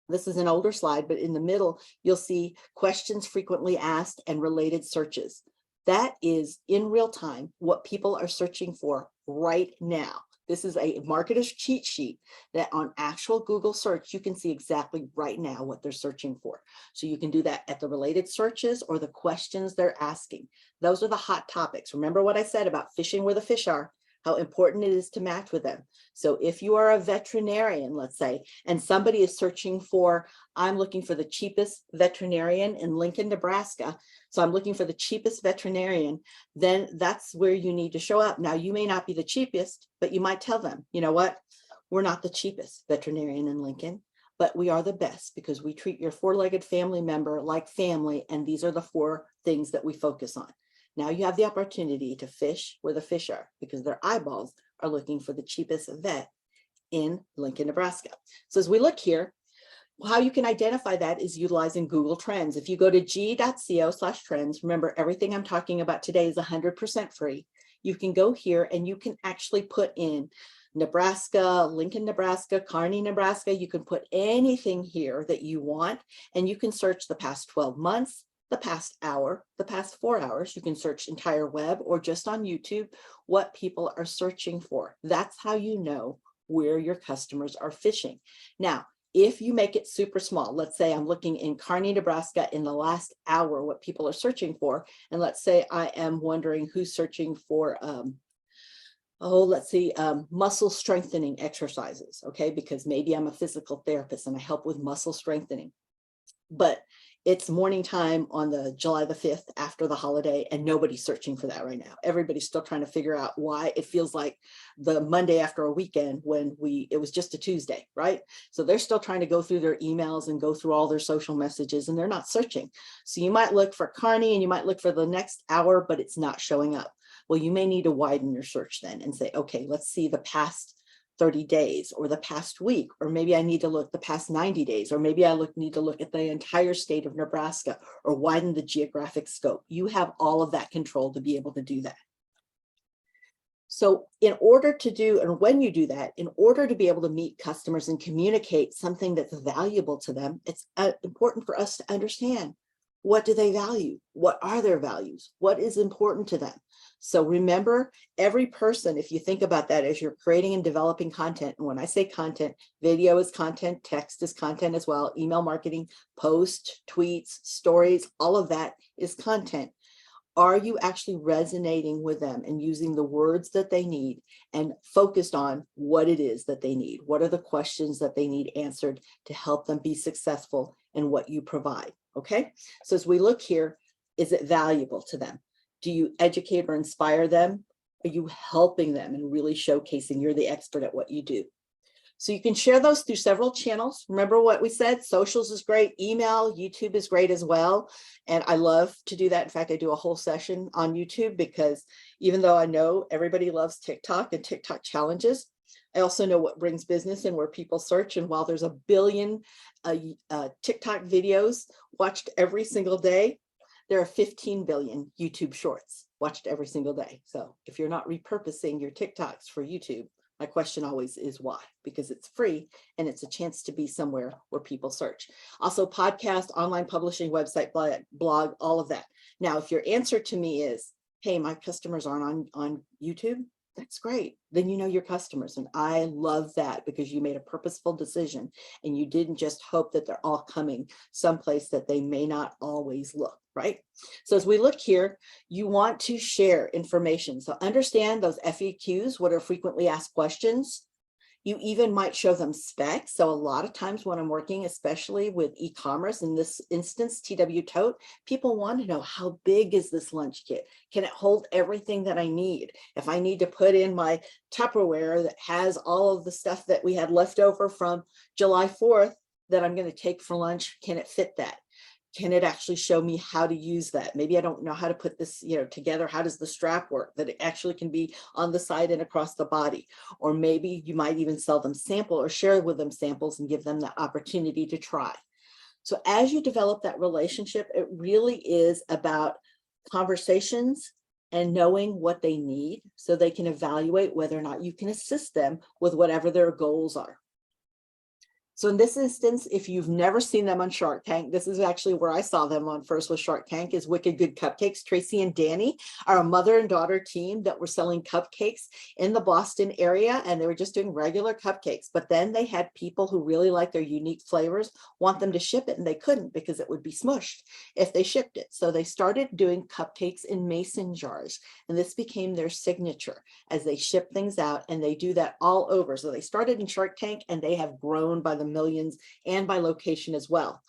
This is an older slide, but in the middle, you'll see questions frequently asked and related searches. That is in real time what people are searching for right now. This is a marketer's cheat sheet that on actual Google search, you can see exactly right now what they're searching for. So you can do that at the related searches or the questions they're asking. Those are the hot topics. Remember what I said about fishing where the fish are, how important it is to match with them. So if you are a veterinarian, let's say, and somebody is searching for, I'm looking for the cheapest veterinarian in Lincoln, Nebraska. So I'm looking for the cheapest veterinarian, then that's where you need to show up. Now, you may not be the cheapest, but you might tell them, you know what? We're not the cheapest veterinarian in Lincoln, but we are the best because we treat your 4-legged family member like family. And these are the 4 things that we focus on. Now you have the opportunity to fish where the fish are, because their eyeballs are looking for the cheapest vet in Lincoln, Nebraska. So as we look here, how you can identify that is utilizing Google Trends. If you go to g.co/trends, remember everything I'm talking about today is 100% free. You can go here and you can actually put in Nebraska, Lincoln, Nebraska, Kearney, Nebraska. You can put anything here that you want, and you can search the past 12 months, the past hour, the past 4 hours. You can search entire web or just on YouTube what people are searching for. That's how you know where your customers are fishing. Now, if you make it super small, let's say I'm looking in Kearney, Nebraska in the last hour, what people are searching for. And let's say I am wondering who's searching for, muscle strengthening exercises. Okay, because maybe I'm a physical therapist and I help with muscle strengthening. But it's morning time on the July the 5th after the holiday, and nobody's searching for that right now. Everybody's still trying to figure out why it feels like the Monday after a weekend when it was just a Tuesday, right? So they're still trying to go through their emails and go through all their social messages, and they're not searching. So you might look for Kearney and you might look for the next hour, but it's not showing up. Well, you may need to widen your search then and say, okay, let's see the past 30 days or the past week, or maybe I need to look the past 90 days, or maybe I need to look at the entire state of Nebraska, or widen the geographic scope. You have all of that control to be able to do that. So in order to do, and when you do that, in order to be able to meet customers and communicate something that's valuable to them, it's important for us to understand, what do they value? What are their values? What is important to them? So remember, every person, if you think about that as you're creating and developing content, and when I say content, video is content, text is content as well, email marketing, post, tweets, stories, all of that is content. Are you actually resonating with them and using the words that they need and focused on what it is that they need? What are the questions that they need answered to help them be successful in what you provide? Okay, so as we look here, is it valuable to them? Do you educate or inspire them? Are you helping them and really showcasing you're the expert at what you do? So you can share those through several channels. Remember what we said, socials is great, email, YouTube is great as well. And I love to do that. In fact, I do a whole session on YouTube because even though I know everybody loves TikTok and TikTok challenges, I also know what brings business and where people search. And while there's a billion TikTok videos watched every single day, there are 15 billion YouTube shorts watched every single day. So if you're not repurposing your TikToks for YouTube, my question always is why? Because it's free and it's a chance to be somewhere where people search. Also podcast, online publishing, website, blog, all of that. Now, if your answer to me is, hey, my customers aren't on YouTube, that's great. Then you know your customers. And I love that because you made a purposeful decision and you didn't just hope that they're all coming someplace that they may not always look, right? So as we look here, you want to share information. So understand those FAQs, what are frequently asked questions. You even might show them specs. So a lot of times when I'm working, especially with e-commerce, in this instance, TW Tote, people want to know how big is this lunch kit? Can it hold everything that I need? If I need to put in my Tupperware that has all of the stuff that we had left over from July 4th that I'm going to take for lunch, can it fit that? Can it actually show me how to use that? Maybe I don't know how to put this, together. How does the strap work? That it actually can be on the side and across the body. Or maybe you might even sell them sample or share with them samples and give them the opportunity to try. So as you develop that relationship, it really is about conversations and knowing what they need so they can evaluate whether or not you can assist them with whatever their goals are. So in this instance, if you've never seen them on Shark Tank, this is actually where I saw them on first with Shark Tank, is Wicked Good Cupcakes. Tracy and Danny are a mother and daughter team that were selling cupcakes in the Boston area, and they were just doing regular cupcakes. But then they had people who really like their unique flavors want them to ship it, and they couldn't because it would be smushed if they shipped it. So they started doing cupcakes in mason jars, and this became their signature as they ship things out, and they do that all over. So they started in Shark Tank, and they have grown by the millions and by location as well.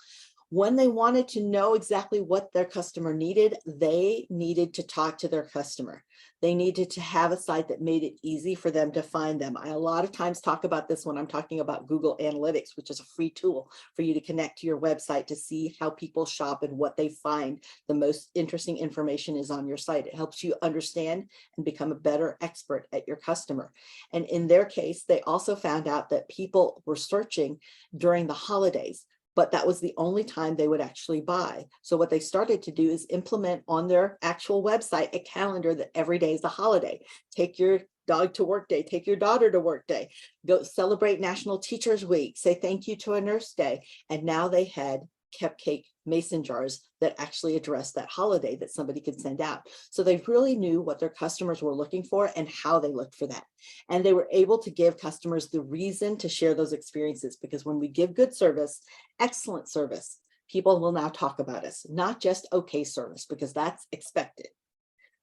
When they wanted to know exactly what their customer needed, they needed to talk to their customer. They needed to have a site that made it easy for them to find them. I a lot of times talk about this when I'm talking about Google Analytics, which is a free tool for you to connect to your website to see how people shop and what they find the most interesting information is on your site. It helps you understand and become a better expert at your customer. And in their case, they also found out that people were searching during the holidays, but that was the only time they would actually buy. So what they started to do is implement on their actual website a calendar that every day is a holiday. Take your dog to work day, take your daughter to work day, go celebrate National Teachers Week, say thank you to a nurse day. And now they had cupcake mason jars that actually address that holiday that somebody could send out. So they really knew what their customers were looking for and how they looked for that. And they were able to give customers the reason to share those experiences, because when we give good service, excellent service, people will now talk about us, not just okay service, because that's expected.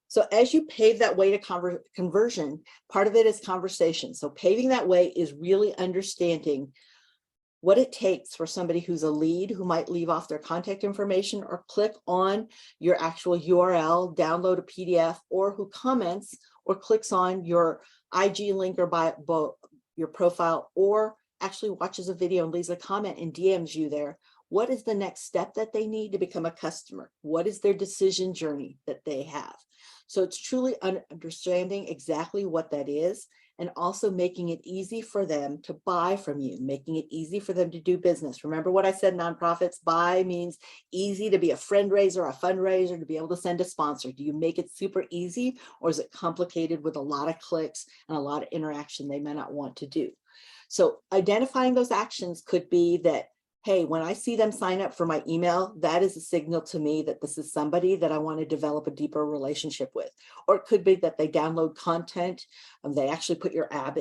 So as you pave that way to conversion, part of it is conversation. So paving that way is really understanding what it takes for somebody who's a lead who might leave off their contact information or click on your actual URL, download a PDF, or who comments or clicks on your IG link or by your profile, or actually watches a video and leaves a comment and DMs you there. What is the next step that they need to become a customer? What is their decision journey that they have? So it's truly understanding exactly what that is, and also making it easy for them to buy from you, making it easy for them to do business. Remember what I said, nonprofits, buy means easy, to be a friend raiser, a fundraiser, to be able to send a sponsor. Do you make it super easy, or is it complicated with a lot of clicks and a lot of interaction they may not want to do? So identifying those actions could be that, hey, when I see them sign up for my email, that is a signal to me that this is somebody that I want to develop a deeper relationship with. Or it could be that they download content and they actually put your app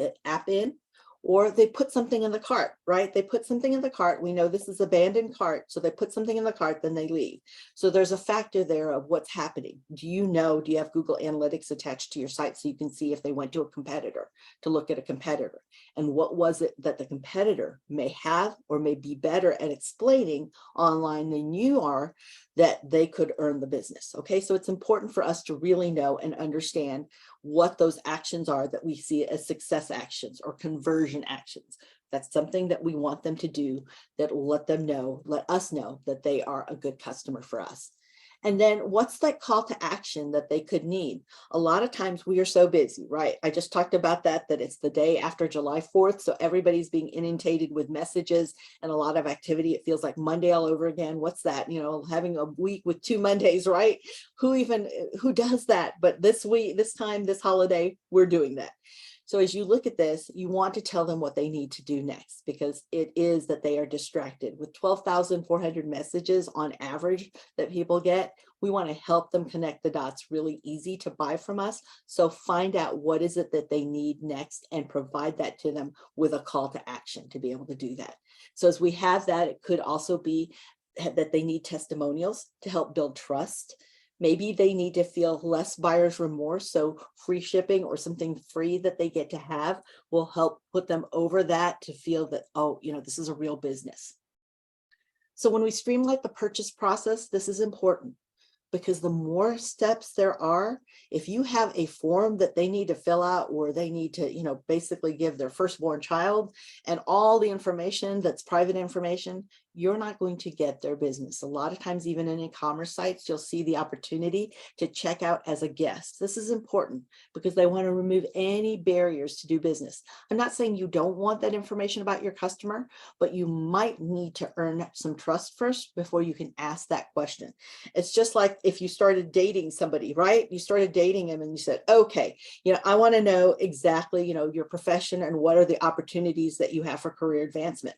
in, Or they put something in the cart, right? They put something in the cart. We know this is abandoned cart. So they put something in the cart, then they leave. So there's a factor there of what's happening. Do you have Google Analytics attached to your site so you can see if they went to a competitor to look at a competitor? And what was it that the competitor may have or may be better at explaining online than you are that they could earn the business? Okay, so it's important for us to really know and understand what those actions are that we see as success actions or conversion actions. That's something that we want them to do that will let us know that they are a good customer for us. And then what's that call to action that they could need? A lot of times we are so busy, right? I just talked about that it's the day after July 4th. So everybody's being inundated with messages and a lot of activity. It feels like Monday all over again. What's that? Having a week with 2 Mondays, right? Who does that? But this week, this holiday, we're doing that. So as you look at this, you want to tell them what they need to do next, because it is that they are distracted. With 12,400 messages on average that people get, we want to help them connect the dots really easy to buy from us. So find out what is it that they need next and provide that to them with a call to action to be able to do that. So as we have that, it could also be that they need testimonials to help build trust. Maybe they need to feel less buyer's remorse. So free shipping or something free that they get to have will help put them over that to feel that, oh, this is a real business. So when we streamline the purchase process, this is important, because the more steps there are, if you have a form that they need to fill out or they need to, basically give their firstborn child and all the information that's private information, you're not going to get their business. A lot of times, even in e-commerce sites, you'll see the opportunity to check out as a guest. This is important because they want to remove any barriers to do business. I'm not saying you don't want that information about your customer, but you might need to earn some trust first before you can ask that question. It's just like if you started dating somebody, right? You started dating him and you said, okay, I want to know exactly, your profession and what are the opportunities that you have for career advancement.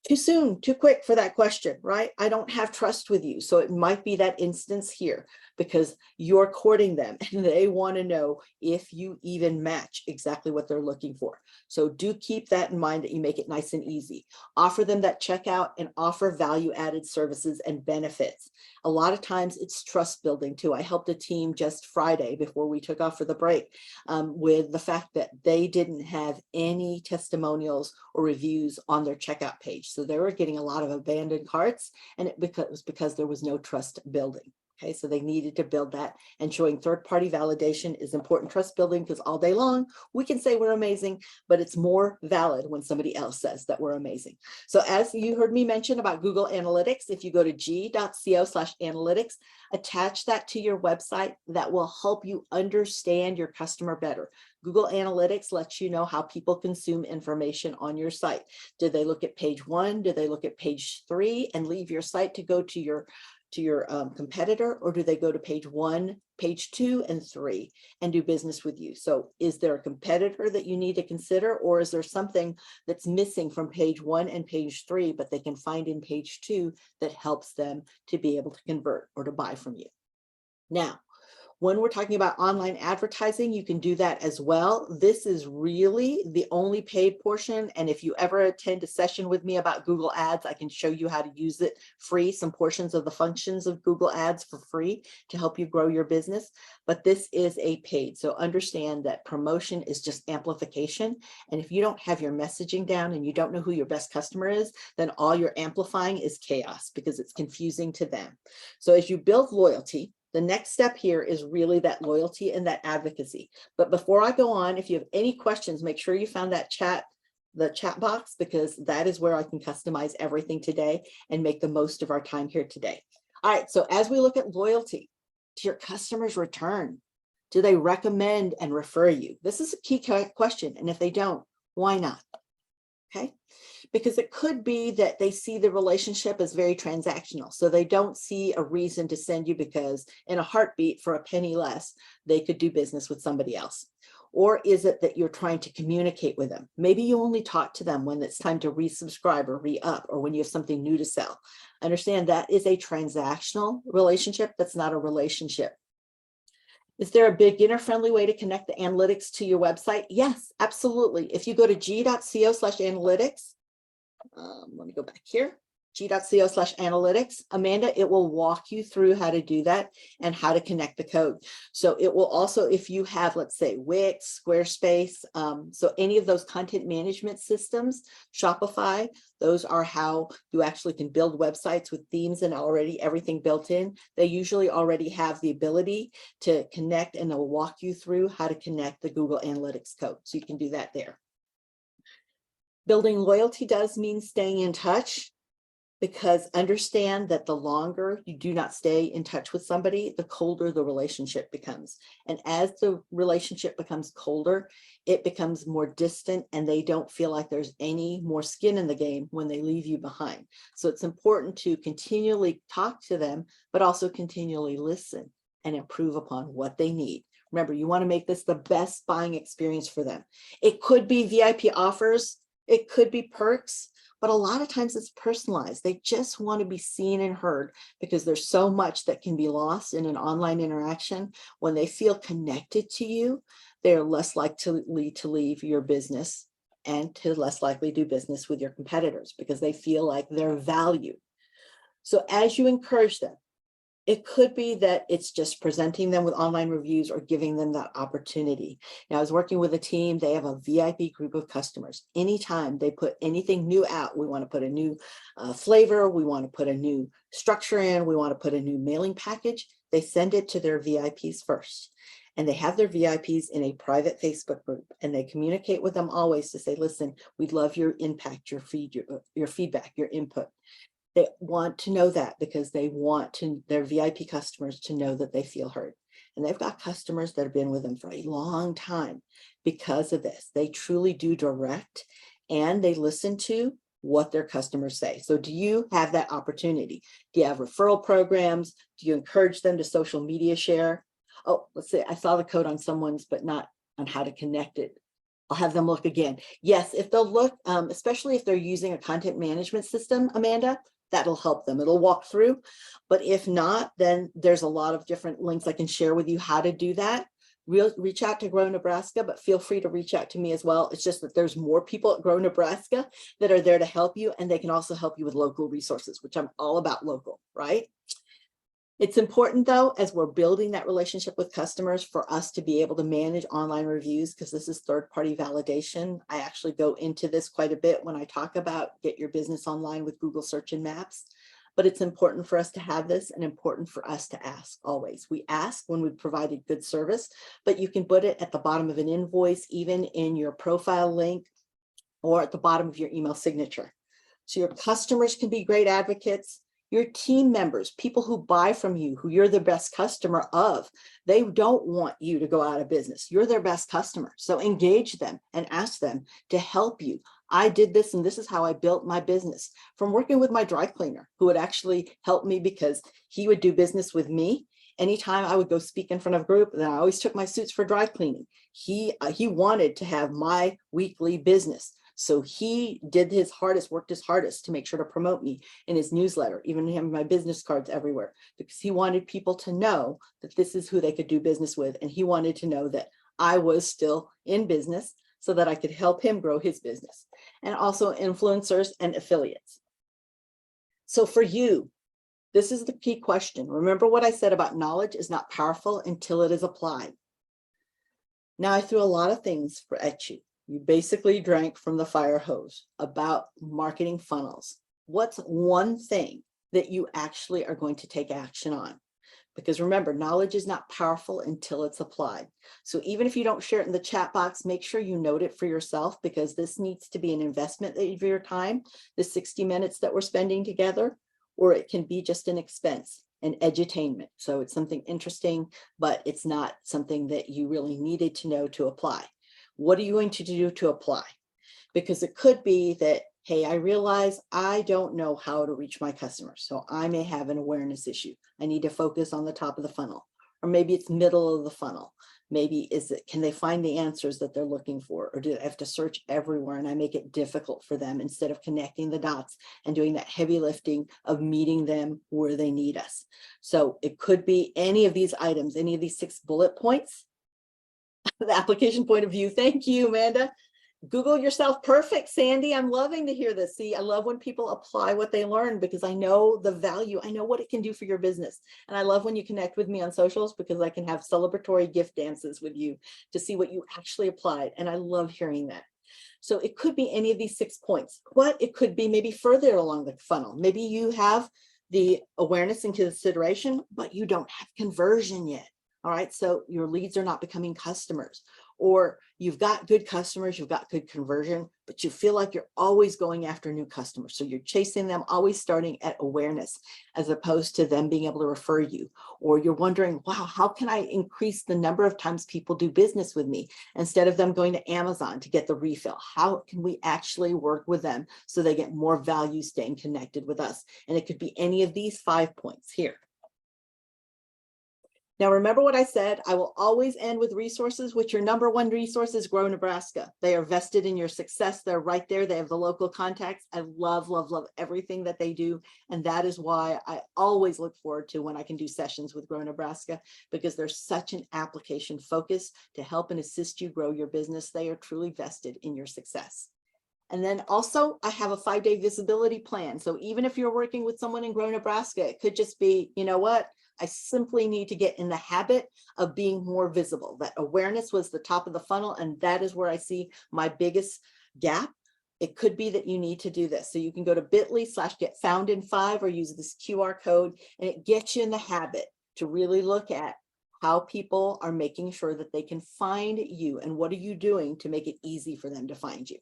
Too soon, too quick for that question, right? I don't have trust with you. So it might be that instance here, because you're courting them and they want to know if you even match exactly what they're looking for. So do keep that in mind, that you make it nice and easy. Offer them that checkout and offer value-added services and benefits. A lot of times it's trust building too. I helped a team just Friday before we took off for the break with the fact that they didn't have any testimonials or reviews on their checkout page. So they were getting a lot of abandoned carts, and it was because there was no trust building. Okay, so they needed to build that, and showing third-party validation is important trust building, because all day long we can say we're amazing, but it's more valid when somebody else says that we're amazing. So as you heard me mention about Google Analytics, if you go to g.co/analytics, attach that to your website, that will help you understand your customer better. Google Analytics lets you know how people consume information on your site. Did they look at page 1? Did they look at page 3 and leave your site to go to your competitor, or do they go to page 1, page 2, and 3 and do business with you? So is there a competitor that you need to consider, or is there something that's missing from page 1 and page 3, but they can find in page 2 that helps them to be able to convert or to buy from you? Now, when we're talking about online advertising, you can do that as well. This is really the only paid portion. And if you ever attend a session with me about Google Ads, I can show you how to use it free, some portions of the functions of Google Ads for free to help you grow your business. But this is a paid. So understand that promotion is just amplification. And if you don't have your messaging down and you don't know who your best customer is, then all you're amplifying is chaos, because it's confusing to them. So as you build loyalty, the next step here is really that loyalty and that advocacy. But before I go on, if you have any questions, make sure you found the chat box, because that is where I can customize everything today and make the most of our time here today. All right, so as we look at loyalty, do your customers return? Do they recommend and refer you? This is a key question. And if they don't, why not? Okay, because it could be that they see the relationship as very transactional. So they don't see a reason to send you, because in a heartbeat, for a penny less, they could do business with somebody else. Or is it that you're trying to communicate with them? Maybe you only talk to them when it's time to resubscribe or re-up, or when you have something new to sell. Understand that is a transactional relationship. That's not a relationship. Is there a beginner-friendly way to connect the analytics to your website? Yes, absolutely. If you go to g.co/analytics, let me go back here, g.co/analytics, Amanda, it will walk you through how to do that and how to connect the code. So it will also, if you have, let's say, Wix, Squarespace, so any of those content management systems, Shopify, those are how you actually can build websites with themes and already everything built in. They usually already have the ability to connect, and they'll walk you through how to connect the Google Analytics code. So you can do that there. Building loyalty does mean staying in touch, because understand that the longer you do not stay in touch with somebody, the colder the relationship becomes. And as the relationship becomes colder, it becomes more distant, and they don't feel like there's any more skin in the game when they leave you behind. So it's important to continually talk to them, but also continually listen and improve upon what they need. Remember, you want to make this the best buying experience for them. It could be VIP offers, it could be perks, but a lot of times it's personalized. They just want to be seen and heard, because there's so much that can be lost in an online interaction. When they feel connected to you, they're less likely to leave your business and to less likely do business with your competitors, because they feel like they're valued. So as you encourage them, it could be that it's just presenting them with online reviews or giving them that opportunity. Now, I was working with a team, they have a VIP group of customers. Anytime they put anything new out, we want to put a new flavor, we want to put a new structure in, we want to put a new mailing package, they send it to their VIPs first. And they have their VIPs in a private Facebook group, and they communicate with them always to say, listen, we'd love your impact, your feedback, your input. They want to know that, because they want their VIP customers to know that they feel heard. And they've got customers that have been with them for a long time because of this. They truly do direct, and they listen to what their customers say. So do you have that opportunity? Do you have referral programs? Do you encourage them to social media share? Oh, let's see, I saw the code on someone's, but not on how to connect it. I'll have them look again. Yes, if they'll look, especially if they're using a content management system, Amanda, that'll help them. It'll walk through. But if not, then there's a lot of different links I can share with you how to do that. Reach out to Grow Nebraska, but feel free to reach out to me as well. It's just that there's more people at Grow Nebraska that are there to help you, and they can also help you with local resources, which I'm all about local, right? It's important, though, as we're building that relationship with customers, for us to be able to manage online reviews, because this is third-party validation. I actually go into this quite a bit when I talk about get your business online with Google Search and Maps. But it's important for us to have this, and important for us to ask always. We ask when we've provided good service, but you can put it at the bottom of an invoice, even in your profile link, or at the bottom of your email signature. So your customers can be great advocates. Your team members, people who buy from you, who you're the best customer of, they don't want you to go out of business. You're their best customer. So engage them and ask them to help you. I did this, and this is how I built my business. From working with my dry cleaner, who would actually help me because he would do business with me. Anytime I would go speak in front of a group, then I always took my suits for dry cleaning. He wanted to have my weekly business. So he did his hardest, worked his hardest to make sure to promote me in his newsletter, even having my business cards everywhere, because he wanted people to know that this is who they could do business with. And he wanted to know that I was still in business so that I could help him grow his business. And also influencers and affiliates. So for you, this is the key question. Remember what I said about knowledge is not powerful until it is applied. Now I threw a lot of things at you. You basically drank from the fire hose about marketing funnels. What's one thing that you actually are going to take action on? Because remember, knowledge is not powerful until it's applied. So even if you don't share it in the chat box, make sure you note it for yourself, because this needs to be an investment of your time, the 60 minutes that we're spending together, or it can be just an expense, an edutainment. So it's something interesting, but it's not something that you really needed to know to apply. What are you going to do to apply? Because it could be that, hey, I realize I don't know how to reach my customers. So I may have an awareness issue. I need to focus on the top of the funnel, or maybe it's middle of the funnel. Maybe can they find the answers that they're looking for, or do they have to search everywhere and I make it difficult for them instead of connecting the dots and doing that heavy lifting of meeting them where they need us. So it could be any of these items, any of these 6 bullet points. The application point of view. Thank you, Amanda. Google yourself. Perfect, Sandy. I'm loving to hear this. See, I love when people apply what they learn because I know the value. I know what it can do for your business. And I love when you connect with me on socials because I can have celebratory gift dances with you to see what you actually applied. And I love hearing that. So it could be any of these 6 points, but it could be maybe further along the funnel. Maybe you have the awareness and consideration, but you don't have conversion yet. All right, so your leads are not becoming customers, or you've got good customers, you've got good conversion, but you feel like you're always going after new customers. So you're chasing them, always starting at awareness, as opposed to them being able to refer you. Or you're wondering, wow, how can I increase the number of times people do business with me instead of them going to Amazon to get the refill? How can we actually work with them so they get more value staying connected with us? And it could be any of these 5 points here. Now, remember what I said, I will always end with resources, which your number 1 resource is Grow Nebraska. They are vested in your success. They're right there. They have the local contacts. I love, love, love everything that they do. And that is why I always look forward to when I can do sessions with Grow Nebraska, because there's such an application focus to help and assist you grow your business. They are truly vested in your success. And then also I have a 5-day visibility plan. So even if you're working with someone in Grow Nebraska, it could just be, you know what? I simply need to get in the habit of being more visible. That awareness was the top of the funnel, and that is where I see my biggest gap. It could be that you need to do this. So you can go to bit.ly/getfoundin5 or use this QR code, and it gets you in the habit to really look at how people are making sure that they can find you and what are you doing to make it easy for them to find you.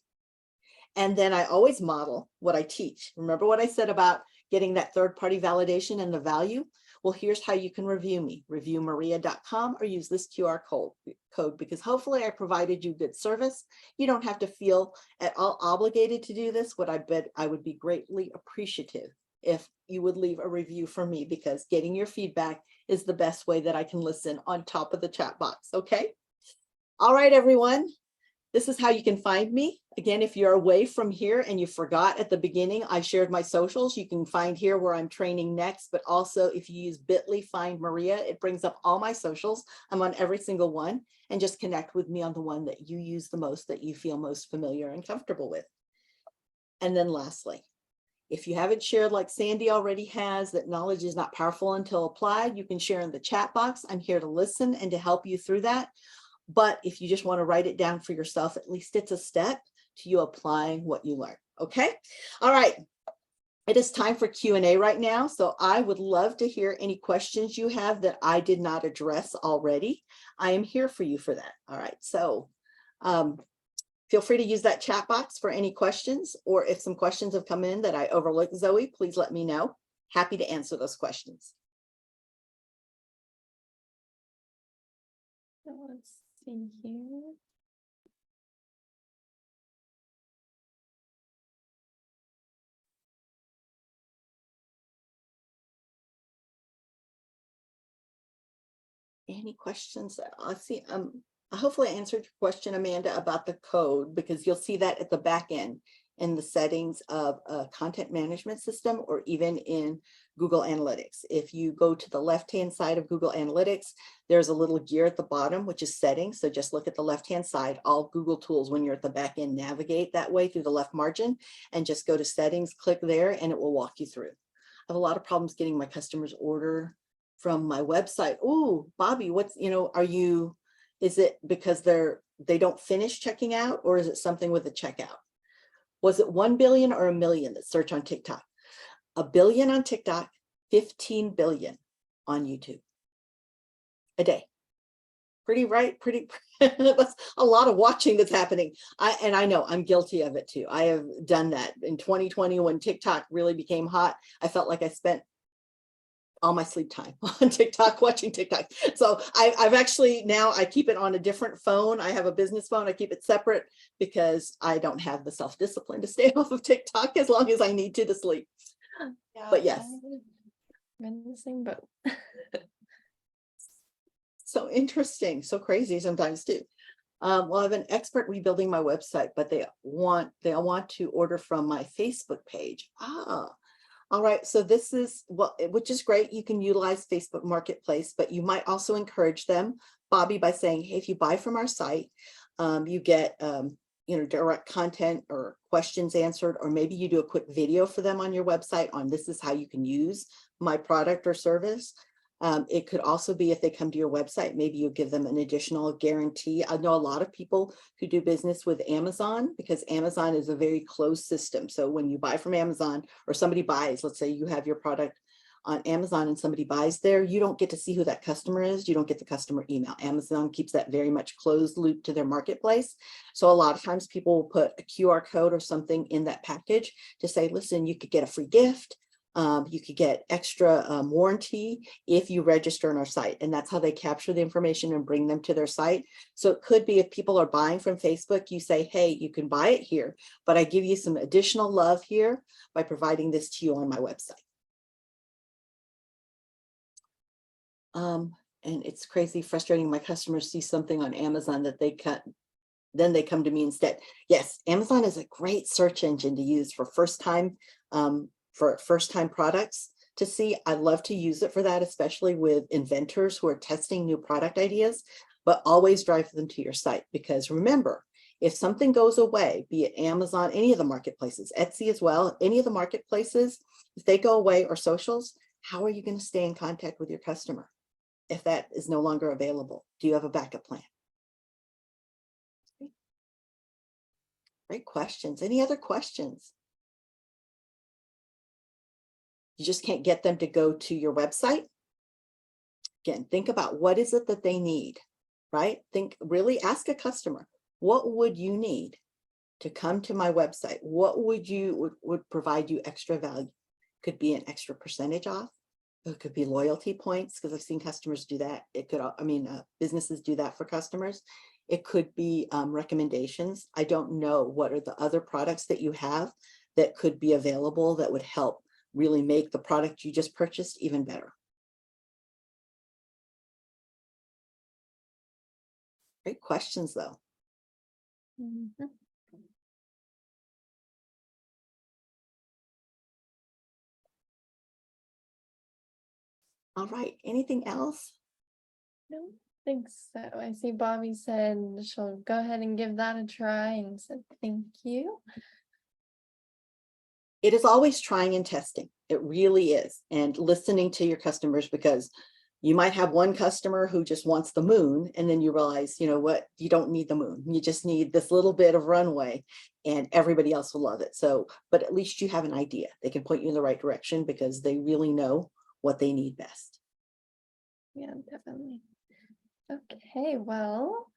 And then I always model what I teach. Remember what I said about getting that third-party validation and the value? Well, here's how you can review me. Reviewmaria.com or use this QR code because hopefully I provided you good service. You don't have to feel at all obligated to do this. What I bet I would be greatly appreciative if you would leave a review for me, because getting your feedback is the best way that I can listen on top of the chat box. Okay. All right, everyone. This is how you can find me. Again, if you're away from here and you forgot at the beginning, I shared my socials. You can find here where I'm training next, but also if you use bit.ly find Maria, it brings up all my socials. I'm on every single one, and just connect with me on the one that you use the most, that you feel most familiar and comfortable with. And then lastly, if you haven't shared like Sandy already has, that knowledge is not powerful until applied, you can share in the chat box. I'm here to listen and to help you through that. But if you just want to write it down for yourself, at least it's a step to you applying what you learn. Okay. All right. It is time for Q&A right now. So I would love to hear any questions you have that I did not address already. I am here for you for that. All right. So feel free to use that chat box for any questions, or if some questions have come in that I overlooked, Zoe, please let me know. Happy to answer those questions. Let's see here. Any questions? Let's see. Hopefully I answered your question, Amanda, about the code, because you'll see that at the back end in the settings of a content management system, or even in Google Analytics. If you go to the left-hand side of Google Analytics, there's a little gear at the bottom, which is settings. So just look at the left-hand side. All Google tools, when you're at the back end, navigate that way through the left margin, and just go to settings, click there, and it will walk you through. I have a lot of problems getting my customers' order from my website. Oh, Bobby, what's, is it because they don't finish checking out, or is it something with the checkout? Was it 1 billion or 1 million that search on TikTok? 1 billion on TikTok, 15 billion on YouTube a day. Pretty right, that's a lot of watching that's happening. I know I'm guilty of it too. I have done that in 2020 when TikTok really became hot. I felt like I spent all my sleep time on TikTok, watching TikTok. So I've actually, now I keep it on a different phone. I have a business phone. I keep it separate because I don't have the self-discipline to stay off of TikTok as long as I need to sleep. Yeah, but yes. I'm in the same boat. So interesting, so crazy sometimes too. Well, I have an expert rebuilding my website, but they want to order from my Facebook page. All right. So this is which is great. You can utilize Facebook Marketplace, but you might also encourage them, Bobby, by saying, hey, if you buy from our site, you get direct content or questions answered, or maybe you do a quick video for them on your website on this is how you can use my product or service. It could also be if they come to your website, maybe you give them an additional guarantee. I know a lot of people who do business with Amazon because Amazon is a very closed system. So when you buy from Amazon or somebody buys, let's say you have your product on Amazon and somebody buys there, you don't get to see who that customer is. You don't get the customer email. Amazon keeps that very much closed loop to their marketplace. So a lot of times people will put a QR code or something in that package to say, listen, you could get a free gift. You could get extra warranty if you register on our site, and that's how they capture the information and bring them to their site. So it could be if people are buying from Facebook, you say, hey, you can buy it here, but I give you some additional love here by providing this to you on my website. And it's crazy frustrating. My customers see something on Amazon that they cut, then they come to me instead. Yes, Amazon is a great search engine to use for first-time products to see. I love to use it for that, especially with inventors who are testing new product ideas, but always drive them to your site. Because remember, if something goes away, be it Amazon, any of the marketplaces, Etsy as well, any of the marketplaces, if they go away, or socials, how are you going to stay in contact with your customer if that is no longer available? Do you have a backup plan? Great questions. Any other questions? You just can't get them to go to your website. Again, think about what is it that they need, right? Really ask a customer, what would you need to come to my website? What would provide you extra value? Could be an extra percentage off. It could be loyalty points, because I've seen customers do that. It could, businesses do that for customers. It could be recommendations. I don't know what are the other products that you have that could be available that would help really make the product you just purchased even better. Great questions, though. Mhm. All right, anything else? No, think so. I see Bobby said she'll go ahead and give that a try and said thank you. It is always trying and testing. It really is. And listening to your customers, because you might have one customer who just wants the moon, and then you realize, you know what, you don't need the moon. You just need this little bit of runway, and everybody else will love it. So, but at least you have an idea. They can point you in the right direction because they really know what they need best. Yeah, definitely. Okay, well,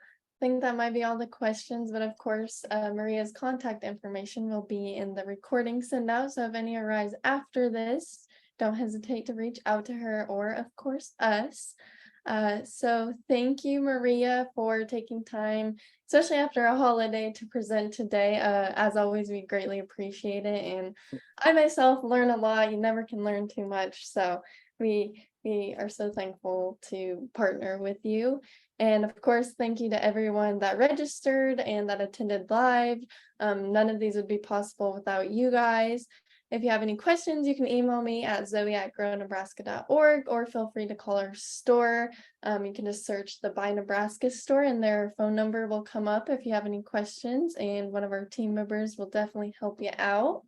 I think that might be all the questions, but of course, Maria's contact information will be in the recording send out. So if any arise after this, don't hesitate to reach out to her, or of course us. So thank you, Maria, for taking time, especially after a holiday, to present today. As always, we greatly appreciate it. And I myself learn a lot. You never can learn too much. So we are so thankful to partner with you. And of course, thank you to everyone that registered and that attended live. None of these would be possible without you guys. If you have any questions, you can email me at zoe@grownebraska.org, or feel free to call our store. You can just search the Buy Nebraska store and their phone number will come up if you have any questions, and one of our team members will definitely help you out.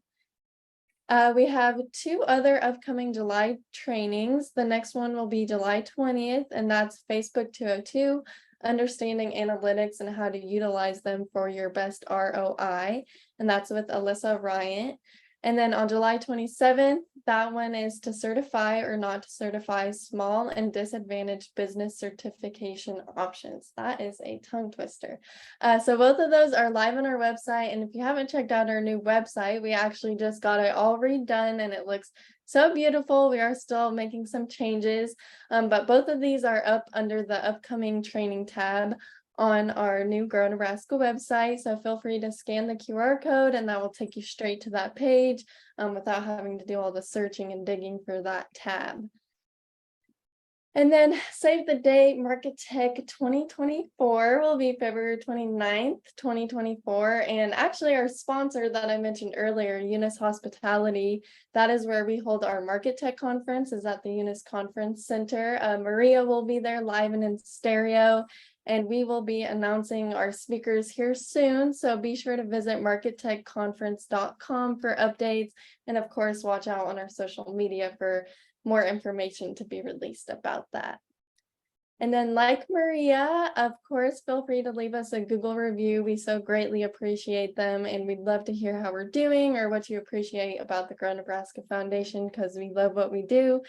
We have 2 other upcoming July trainings. The next one will be July 20th, and that's Facebook 202, Understanding Analytics and How to Utilize Them for Your Best ROI. And that's with Alyssa Ryan. And then on July 27th, that one is to certify or not to certify small and disadvantaged business certification options. That is a tongue twister. So both of those are live on our website. And if you haven't checked out our new website, we actually just got it all redone and it looks so beautiful. We are still making some changes, but both of these are up under the upcoming training tab on our new Grow Nebraska website. So feel free to scan the QR code and that will take you straight to that page without having to do all the searching and digging for that tab. And then save the date, Market Tech 2024 will be February 29th, 2024. And actually our sponsor that I mentioned earlier, Eunice Hospitality, that is where we hold our Market Tech conference, is at the Eunice Conference Center. Maria will be there live and in stereo, and we will be announcing our speakers here soon. So be sure to visit markettechconference.com for updates. And of course, watch out on our social media for more information to be released about that. And then like Maria, of course, feel free to leave us a Google review. We so greatly appreciate them, and we'd love to hear how we're doing or what you appreciate about the Grow Nebraska Foundation, because we love what we do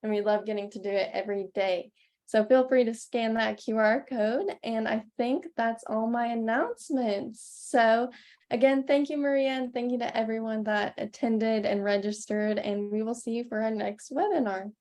and we love getting to do it every day. So feel free to scan that QR code, and I think that's all my announcements. So again, thank you, Maria, and thank you to everyone that attended and registered, and we will see you for our next webinar.